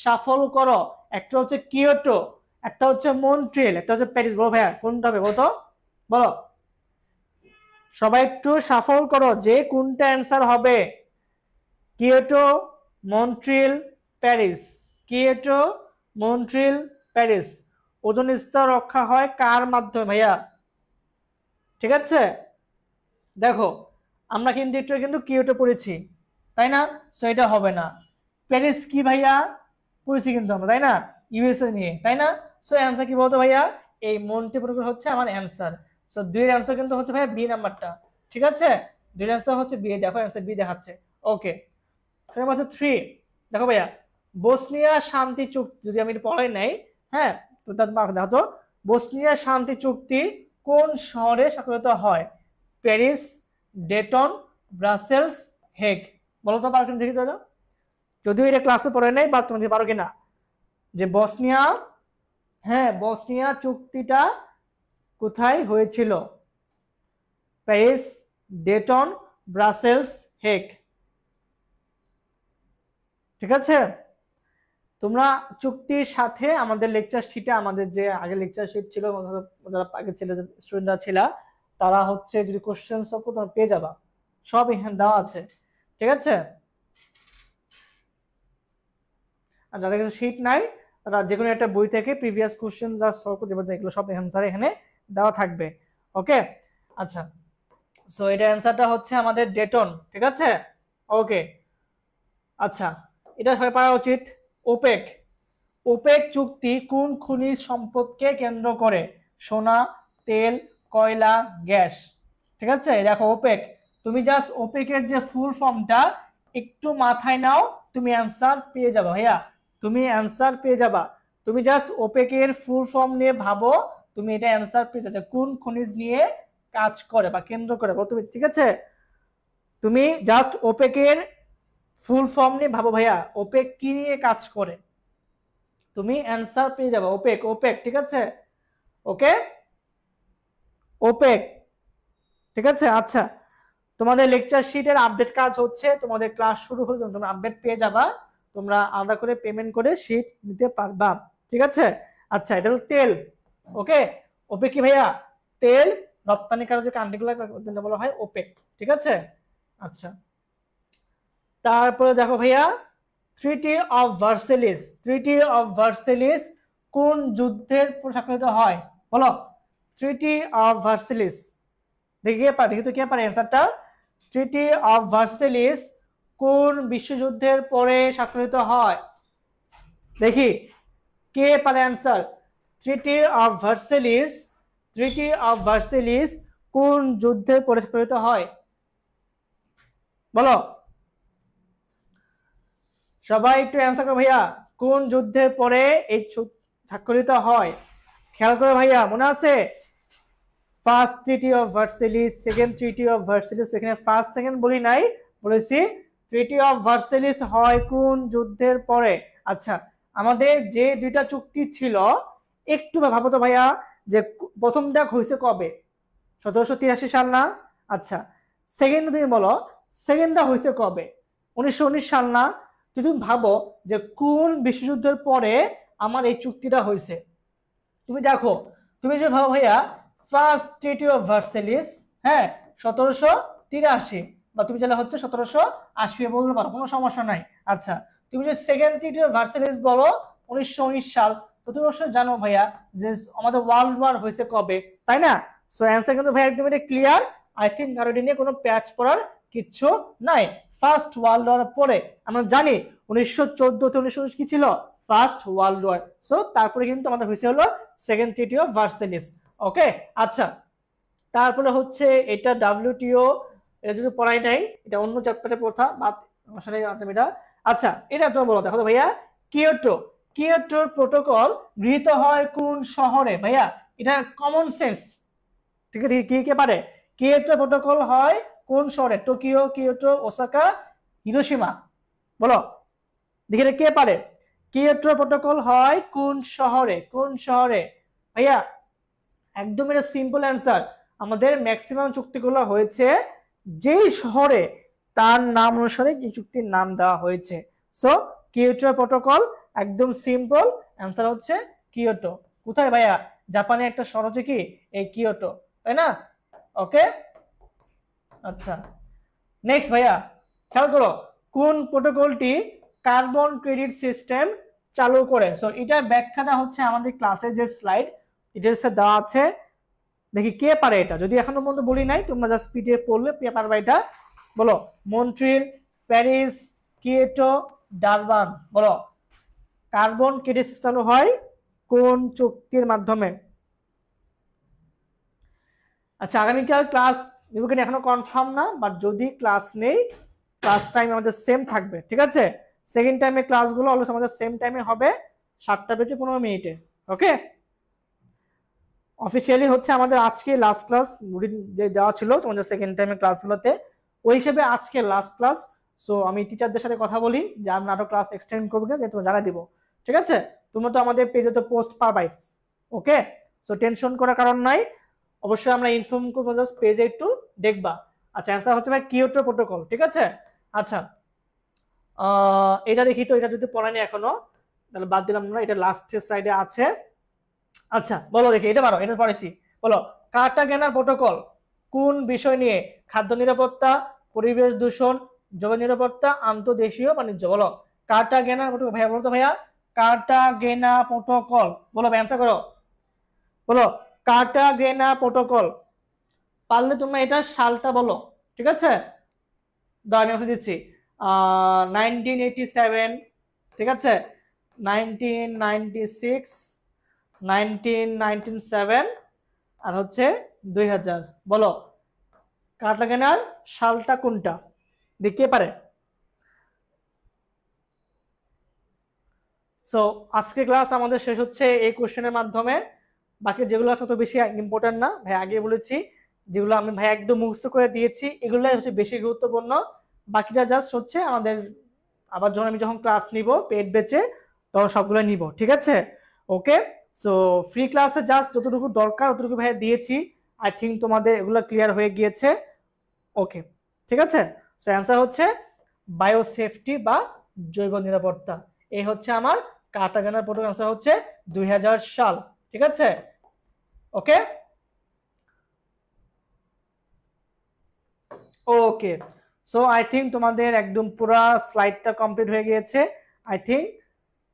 সাফল করো। একটা হচ্ছে কিয়োটো, একটা হচ্ছে মন্ট্রিল, একটা হচ্ছে প্যারিস, বলো ভাইয়া কোনটা হবে, বলতো, বলো। সবাই একটু সাফল করো যে কোনটা অ্যান্সার হবে। Kyoto, Montreal, Paris, Kyoto, Montreal, Paris. Ozone স্তর রক্ষা হয় কার মাধ্যমে ভাইয়া, ঠিক আছে। দেখো আমরা কিন্তু কিয়োটো পড়েছি, তাই না। সো এটা হবে না। প্যারিস কি ভাইয়া, পড়েছি কিন্তু আমরা, তাই না, ইউএসএ নিয়ে, তাই না। সো অ্যান্সার কি বলতো ভাইয়া, এই মন্টি প্রোটোকল হচ্ছে আমার অ্যান্সার। সো দুইয়ের অ্যান্সার কিন্তু হচ্ছে ভাইয়া বি নাম্বারটা, ঠিক আছে। দুইয়ের অ্যান্সার হচ্ছে বি, দেখো অ্যান্সার বি দেখাচ্ছে। ওকে, 3, দেখো ভাইয়া, বসনিয়া শান্তি চুক্তি, যদি আমি পড়াই নাই, হ্যাঁ, তো তার মার্ক দেখো তো, বসনিয়া শান্তি চুক্তি কোন শহরে স্বাক্ষরিত হয়? প্যারিস, ডেটন, ব্রাসেলস, হেগ, বলো তো, পারো কিনা দেখি তো, যদিও এটা ক্লাসে পড়ে নাই, বা তুমি পারো কিনা, যে বসনিয়া, হ্যাঁ বসনিয়া চুক্তিটা কোথায় হয়েছিল? প্যারিস, ডেটন, ব্রাসেলস, হেগ, ঠিক আছে। তোমরা চুক্তির সাথে আমাদের লেকচার শিটে, আমাদের যে আগে লেকচার শিট ছিল, যারা আগে ছেলে স্টুডেন্টরা ছিল, তারা হচ্ছে যদি কোশ্চেন সব তোমরা পেয়ে যাবা, সব এখানে দেওয়া আছে, ঠিক আছে। আর যাদের কাছে শিট নাই, তারা যে কোনো একটা বই থেকে প্রিভিয়াস কোশ্চেন যা সলভ করতে পারবে, এগুলো সব অ্যান্সার এখানে দেওয়া থাকবে। ওকে, আচ্ছা। সো এটা অ্যান্সারটা হচ্ছে আমাদের ডেটন, ঠিক আছে। ওকে, আচ্ছা, এটা হয়ে পারা উচিত। ওপেক, ওপেক চুক্তি কোন খনিজ সম্পদকে কেন্দ্র করে? সোনা, তেল, কয়লা, গ্যাস, ঠিক আছে। দেখো ওপেক, তুমি জাস্ট ওপেকের যে ফুল ফর্মটা একটু মাথায় নাও, তুমি অ্যান্সার পেয়ে যাবে ভাইয়া, তুমি অ্যান্সার পেয়ে যাবা। তুমি জাস্ট ওপেকের ফুল ফর্ম নিয়ে ভাবো, তুমি এটা অ্যান্সার পেয়ে যাবে, কোন খনিজ নিয়ে কাজ করে বা কেন্দ্র করে তুমি, ঠিক আছে। তুমি জাস্ট ওপেকের ফুল ফর্ম নিয়ে ভাবো ভাইয়া, ওপেক কি নিয়ে কাজ করে, তুমি অ্যান্সার পেয়ে যাবে। ওপেক, ওপেক, ঠিক আছে। ওকে, ওপেক, ঠিক আছে। আচ্ছা, তোমাদের লেকচার শিটের আপডেট কাজ হচ্ছে, তোমাদের ক্লাস শুরু হলে তোমরা আপডেট পেয়ে যাবা, তোমরা আলাদা করে পেমেন্ট করে শিট নিতে পারবা, ঠিক আছে। আচ্ছা, এটা হলো তেল, ওকে। ওপেক কি ভাইয়া? তেল রপ্তানিকারক যে কান্ট্রিগুলো বলা হয় ওপেক, ঠিক আছে। আচ্ছা, তারপরে দেখো ভাইয়া, ট্রিটি of Versailles, treaty of Versailles কোন যুদ্ধের স্বাক্ষরিত হয়? বলো, ট্রিটি অফ ভার্সেলিস, দেখি কে পারে, দেখি তো কে পারে অ্যান্সারটা। ট্রিটি অফ ভার্সেলিস কোন বিশ্বযুদ্ধের পরে স্বাক্ষরিত হয়? দেখি কে পারে answer. Treaty of Versailles, treaty of Versailles কোন যুদ্ধের পরে স্বাক্ষরিত হয়? বলো সবাই একটু অ্যান্সার করো ভাইয়া, কোন যুদ্ধের পরে এই স্বাক্ষরিত হয়? খেয়াল করে ভাইয়া, মনে আছে? First treaty of Versailles, second treaty of Versailles, এখানে ফার্স্ট সেকেন্ড বলি নাই, বলেছি ট্রিটি অফ ভার্সেলিস হয় কোন যুদ্ধের পরে। আচ্ছা, আমাদের যে দুইটা চুক্তি ছিল একটু ভাবো তো ভাইয়া, যে প্রথমটা হয়েছে কবে? 1783 সাল না? আচ্ছা, সেকেন্ড তুমি বলো সেকেন্ডটা হয়েছে কবে? 1919 সাল না? তুমি ভাবো যে কোন বিশ্বযুদ্ধের পরে আমার এই চুক্তিটা হয়েছে। তুমি দেখো, তুমি যে ভাবো ভাইয়া ফার্স্ট ট্রিটি অফ ভার্সেলিস, হ্যাঁ 1783, বা তুমি চাইলে হচ্ছে 1780 বলতে পারো, কোনো সমস্যা নাই। আচ্ছা, তুমি যে সেকেন্ড ট্রিটি অফ ভার্সেলিস বলো 1919 সাল, তো তুমি অবশ্যই জানো ভাইয়া যে আমাদের ওয়ার্ল্ড ওয়ার হয়েছে কবে, তাই না? সো অ্যান্সার কিন্তু ভাই একদম এটা ক্লিয়ার। আই থিঙ্ক কারো নিয়ে কোনো প্যাচ পড়ার কিচ্ছু নাই। ফার্স্ট ওয়ার্ল্ড ওয়ার পরে আমরা জানি 1914 তে 1919 কি ছিল? First world war. সো তারপরে কিন্তু আমাদের হয়েছে হলো সেকেন্ড ট্রিটি অফ ভার্সেলিস, ওকে। আচ্ছা, তারপরে হচ্ছে এটা ডাব্লিউটিও, এটা যদি পড়াই নাই, এটা অন্য চ্যাপ্টারে পড়া বাদ আসলে এটা। আচ্ছা, এটা তো বলো, দেখো ভাইয়া, কিয়োটো, কিয়োটোর প্রোটোকল গৃহীত হয় কোন শহরে? ভাইয়া এটা কমন সেন্স, ঠিক আছে, কি কে পারে? কিয়োটো প্রোটোকল হয় কোন শহরে? টোকিও, কিয়োটো, ওসাকা, হিরোশিমা, বলো দেখি এটা কে পারে। কিয়োটো প্রোটোকল হয় কোন শহরে? কোন শহরে ভাইয়া? একদম এটা সিম্পল অ্যান্সার, আমাদের ম্যাক্সিমাম চুক্তিগুলো হয়েছে যেই শহরে তার নাম অনুসারে এই চুক্তির নাম দেওয়া হয়েছে। সো কিয়োটো প্রোটোকল, একদম সিম্পল অ্যান্সার হচ্ছে কিয়োটো। কোথায় ভাইয়া? জাপানে একটা শহর হচ্ছে কি এই কিয়োটো, তাই না? ওকে, আচ্ছা নেক্সট ভাইয়া, খেয়াল করো, কোন প্রোটোকলটি কার্বন ক্রেডিট সিস্টেম চালু করে? সো এটার ব্যাখ্যাটা হচ্ছে আমাদের ক্লাসে যে স্লাইড ডিটেলসে দেওয়া আছে, দেখি কে পারে এটা। যদি এখনো পর্যন্ত বলি নাই, তোমরা জাস্ট পিডিএফ পড়লে পারবা এটা। বলো, মন্ট্রিল, প্যারিস, কিয়োটো, ডারবান, বলো কার্বন ক্রেডিট সিস্টেম হয় কোন চুক্তির মাধ্যমে? আচ্ছা, আগামীকাল ক্লাস নিব কিনা এখনো কনফার্ম না, বাট যদি ক্লাস নেই, ক্লাস টাইম আমাদের সেম থাকবে, ঠিক আছে। সেকেন্ড টাইমে ক্লাসগুলো অলওয়েজ আমাদের সেম টাইমে হবে, 7:15 ওকে। অফিসিয়ালি হচ্ছে আমাদের আজকে লাস্ট ক্লাস যে দেওয়া ছিল তোমাদের সেকেন্ড টাইমের ক্লাসগুলোতে, ওই হিসেবে আজকে লাস্ট ক্লাস। সো আমি টিচারদের সাথে কথা বলি যে আমরা আরো ক্লাস এক্সটেন্ড করবো কিনা, যে তোমরা জানা দিব, ঠিক আছে। তোমরা তো আমাদের পেজে তো পোস্ট পাবাই, ওকে। সো টেনশন করার কারণ নাই, অবশ্যই আমরা ইনফর্ম করবো, জাস্ট পেজে একটু দেখবা। আচ্ছা, অ্যান্সার হচ্ছে ভাই কিয়োটো প্রোটোকল, ঠিক আছে। আচ্ছা, এটা দেখি তো, এটা যদি পড়ানি এখনো তাহলে বাদ দিলাম না, এটা লাস্ট স্লাইডে আছে। আচ্ছা বলো দেখি, এটা পারো, এটা পড়েছি, বলো কার্টাগেনা প্রোটোকল কোন বিষয় নিয়ে? খাদ্য নিরাপত্তা, পরিবেশ দূষণ, জৈব নিরাপত্তা, আন্তর্দেশীয় বাণিজ্য, বলো কার্টাগেনা প্রোটোকল। ভাইয়া বলো তো ভাইয়া, কার্টাগেনা প্রোটোকল, বলো অ্যান্সার করো, বলো কার্টাগেনা প্রোটোকল। পারলে তোমরা এটা সালটা বলো, ঠিক আছে। আমি ওকে দিচ্ছি 1987, ঠিক আছে, 1996, 1997, আর হচ্ছে 2000। বলো কার্টাগেনার সালটা কোনটা? দেখতে পারে। সো আজকে ক্লাস আমাদের শেষ হচ্ছে এই কোশ্চেনের মাধ্যমে। বাকি যেগুলো আছে তত বেশি ইম্পর্টেন্ট না ভাই, আগে বলেছি যেগুলো আমি ভাই একদম মুখস্থ করে দিয়েছি এগুলাই হচ্ছে বেশি গুরুত্বপূর্ণ। বাকিটা জাস্ট হচ্ছে আমাদের আবার যখন আমি যখন ক্লাস নিব পেড বেচে তখন সবগুলো নিব, ঠিক আছে। ওকে, সো ফ্রি ক্লাসে জাস্ট যতটুকু দরকার ততটুকু ভাইয়া দিয়েছি। আই থিঙ্ক তোমাদের এগুলো ক্লিয়ার হয়ে গিয়েছে। ওকে, ঠিক আছে। সো অ্যান্সার হচ্ছে বায়োসেফটি বা জৈব নিরাপত্তা। এই হচ্ছে আমার কাটাগানার প্রোটোকল, অ্যান্সার হচ্ছে 2000 সাল। ঠিক আছে, ওকে ওকে। সো আই থিঙ্ক তোমাদের একদম পুরো স্লাইডটা কমপ্লিট হয়ে গিয়েছে। আই থিঙ্ক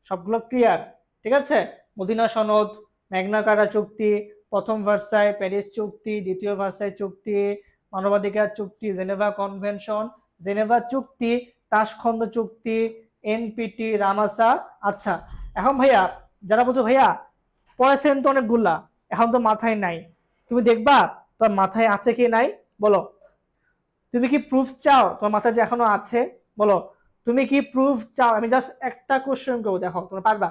সবগুলো ক্লিয়ার। ঠিক আছে, মদিনা সনদ, ম্যাগনা কার্টা চুক্তি, প্রথম ভার্সাই, প্যারিস চুক্তি, দ্বিতীয় ভার্সাই চুক্তি, মানবাধিকার চুক্তি, জেনেভা কনভেনশন, জেনেভা চুক্তি, তাশখন্দ চুক্তি, এনপিটি, রামাসা। আচ্ছা, এখন ভাইয়া যারা বলছো ভাইয়া পড়েছেন তো অনেকগুলা, এখন তো মাথায় নাই, তুমি দেখবা তোর মাথায় আছে কি নাই বলো। তুমি কি প্রুফ চাও তোমার মাথায় যে এখনো আছে? বলো, তুমি কি প্রুফ চাও? আমি জাস্ট একটা কোশ্চেন করবো, দেখো তোমরা পারবা?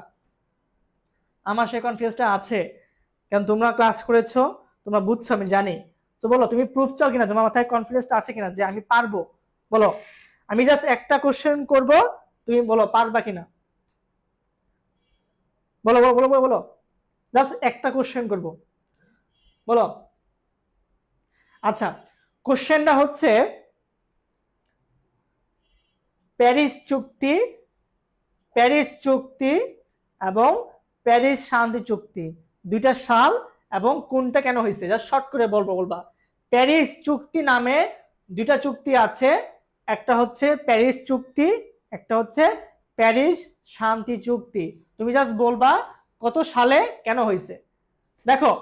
আমার সেই কনফিডেন্সটা আছে, কারণ তোমরা ক্লাস করেছো, তোমরা বুঝছো, আমি জানি। তো বলো, তুমি প্রুফ চাও কিনা? তোমার মাথায় কনফিডেন্সটা আছে কিনা যে আমি পারবো? বলো, আমি জাস্ট একটা কোশ্চেন করব, তুমি বলো পারবা কিনা। বলো বলো বলো বলো, জাস্ট একটা কোশ্চেন করব, বলো। আচ্ছা, কোশ্চেনটা হচ্ছে প্যারিস চুক্তি, প্যারিস চুক্তি এবং প্যারিস শান্তি চুক্তি দুইটা সাল এবং কোনটা কেন হয়েছে, জাস্ট শর্ট করে বলবা। প্যারিস চুক্তি নামে দুইটা চুক্তি আছে, একটা হচ্ছে প্যারিস চুক্তি, একটা হচ্ছে প্যারিস শান্তি চুক্তি। তুমি জাস্ট বলবা কত সালে কেন হয়েছে। দেখো,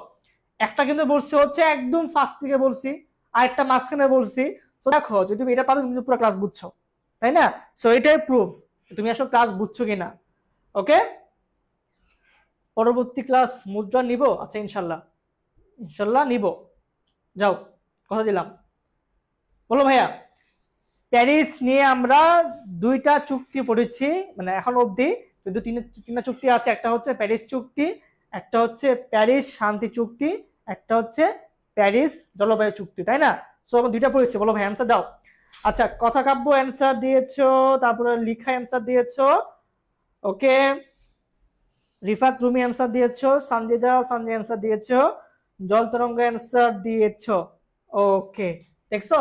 একটা কিন্তু বলছি হচ্ছে একদম ফার্স্ট থেকে বলছি, আর একটা মাঝখানে বলছি। তো দেখো, যদি তুমি এটা পারো তুমি পুরো ক্লাস বুঝছো, তাই না? সো এটাই প্রুফ তুমি আসলে ক্লাস বুঝছো কিনা। ওকে, পরবর্তী ক্লাস মুদ্রা নিব। আচ্ছা, ইনশাল্লাহ ইনশাল্লাহ নিব, যাও, কথা দিলাম। বলো ভাইয়া, প্যারিস নিয়ে আমরা দুইটা চুক্তি পড়েছি, মানে এখন অবধি যদি তিনটা চুক্তি আছে, একটা হচ্ছে প্যারিস চুক্তি, একটা হচ্ছে প্যারিস শান্তি চুক্তি, একটা হচ্ছে প্যারিস জলবায়ু চুক্তি, তাই না? সো আমরা দুইটা পড়েছি। বলো ভাই, অ্যান্সার দাও। আচ্ছা, কথা কাব্য অ্যান্সার দিয়েছো, তারপরে লিখা অ্যান্সার দিয়েছো, ওকে। রিফাত রুমি অ্যান্সার দিয়েছো, সঞ্জিদা সঞ্জয় অ্যান্সার দিয়েছো, জল তরঙ্গ অ্যান্সার দিয়েছো। ওকে, দেখছো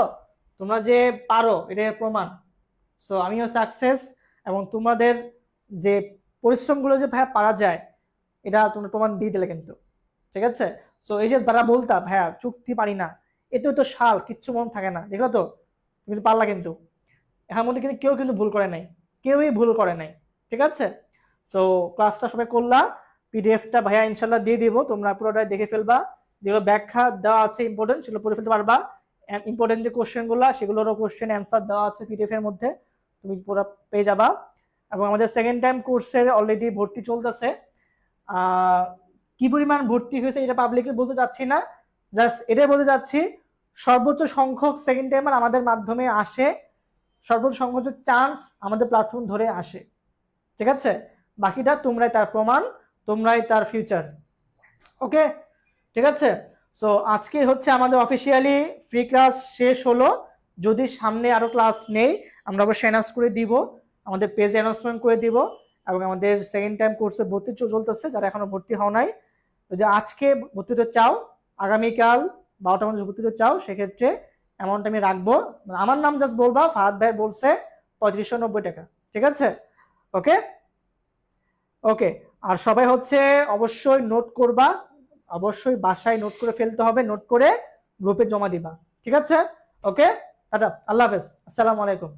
তোমরা যে পারো, এটার প্রমাণ। সো আমিও সাকসেস, এবং তোমাদের যে পরিশ্রমগুলো যে ভাইয়া পারা যায়, এটা তোমরা প্রমাণ দিয়ে দিলে কিন্তু। ঠিক আছে, সো এই যে তারা বলতা ভাইয়া চুক্তি পারি না, এতেও তো সাল কিচ্ছু মন থাকে না, দেখলো তো তুমি তো পারলা কিন্তু। এর মধ্যে কিন্তু কেউ কিন্তু ভুল করে নাই, কেউই ভুল করে নাই। ঠিক আছে, সো ক্লাসটা সবাই করলা, পিডিএফটা ভাইয়া ইনশাল্লাহ দিয়ে দিব, তোমরা পুরোটাই দেখে ফেলবা। যেগুলো ব্যাখ্যা দেওয়া আছে ইম্পর্টেন্ট, সেগুলো পড়ে ফেলতে পারবা। ইম্পর্টেন্ট যে কোশ্চেনগুলো, সেগুলোরও কোশ্চেন অ্যান্সার দেওয়া আছে পিডিএফ এর মধ্যে, তুমি পুরো পেয়ে যাবা। এবং আমাদের সেকেন্ড টাইম কোর্সের অলরেডি ভর্তি চলতেছে। কি পরিমাণ ভর্তি হয়েছে এটা পাবলিকলি বলতে চাচ্ছি না, জাস্ট এটাই বলতে চাচ্ছি সর্বোচ্চ সংখ্যক সেকেন্ড টাইমার আমাদের মাধ্যমে আসে, সর্বোচ্চ সংখ্যক চান্স আমাদের প্ল্যাটফর্ম ধরে আসে। ঠিক আছে, বাকিটা তোমরাই তার প্রমাণ, তোমরাই তার ফিউচার। ওকে, ঠিক আছে। সো আজকে হচ্ছে আমাদের অফিসিয়ালি ফ্রি ক্লাস শেষ হলো। যদি সামনে আরো ক্লাস নেই আমরা অবশ্যই অ্যানাউন্স করে দিব, আমাদের পেজে অ্যানাউন্সমেন্ট করে দিব। এবং আমাদের সেকেন্ড টাইম কোর্সে ভর্তি চলতেছে, যারা এখনো ভর্তি হও নাই, যদি আজকে ভর্তি হতে চাও, আগামীকাল 12টার মধ্যে ভর্তি হতে চাও, সেক্ষেত্রে অ্যামাউন্ট আমি রাখবো। আমার নাম জাস্ট বলবা, ফাহাদ ভাই বলছে 3590 টাকা। ঠিক আছে, ওকে ওকে। আর সবাই হচ্ছে অবশ্যই নোট করবা, অবশ্যই বাসায় নোট করে ফেলতে হবে, নোট করে গ্রুপে জমা দিবা। ঠিক আছে, ওকে, টাটা, আল্লাহ হাফেজ, আসসালামু আলাইকুম।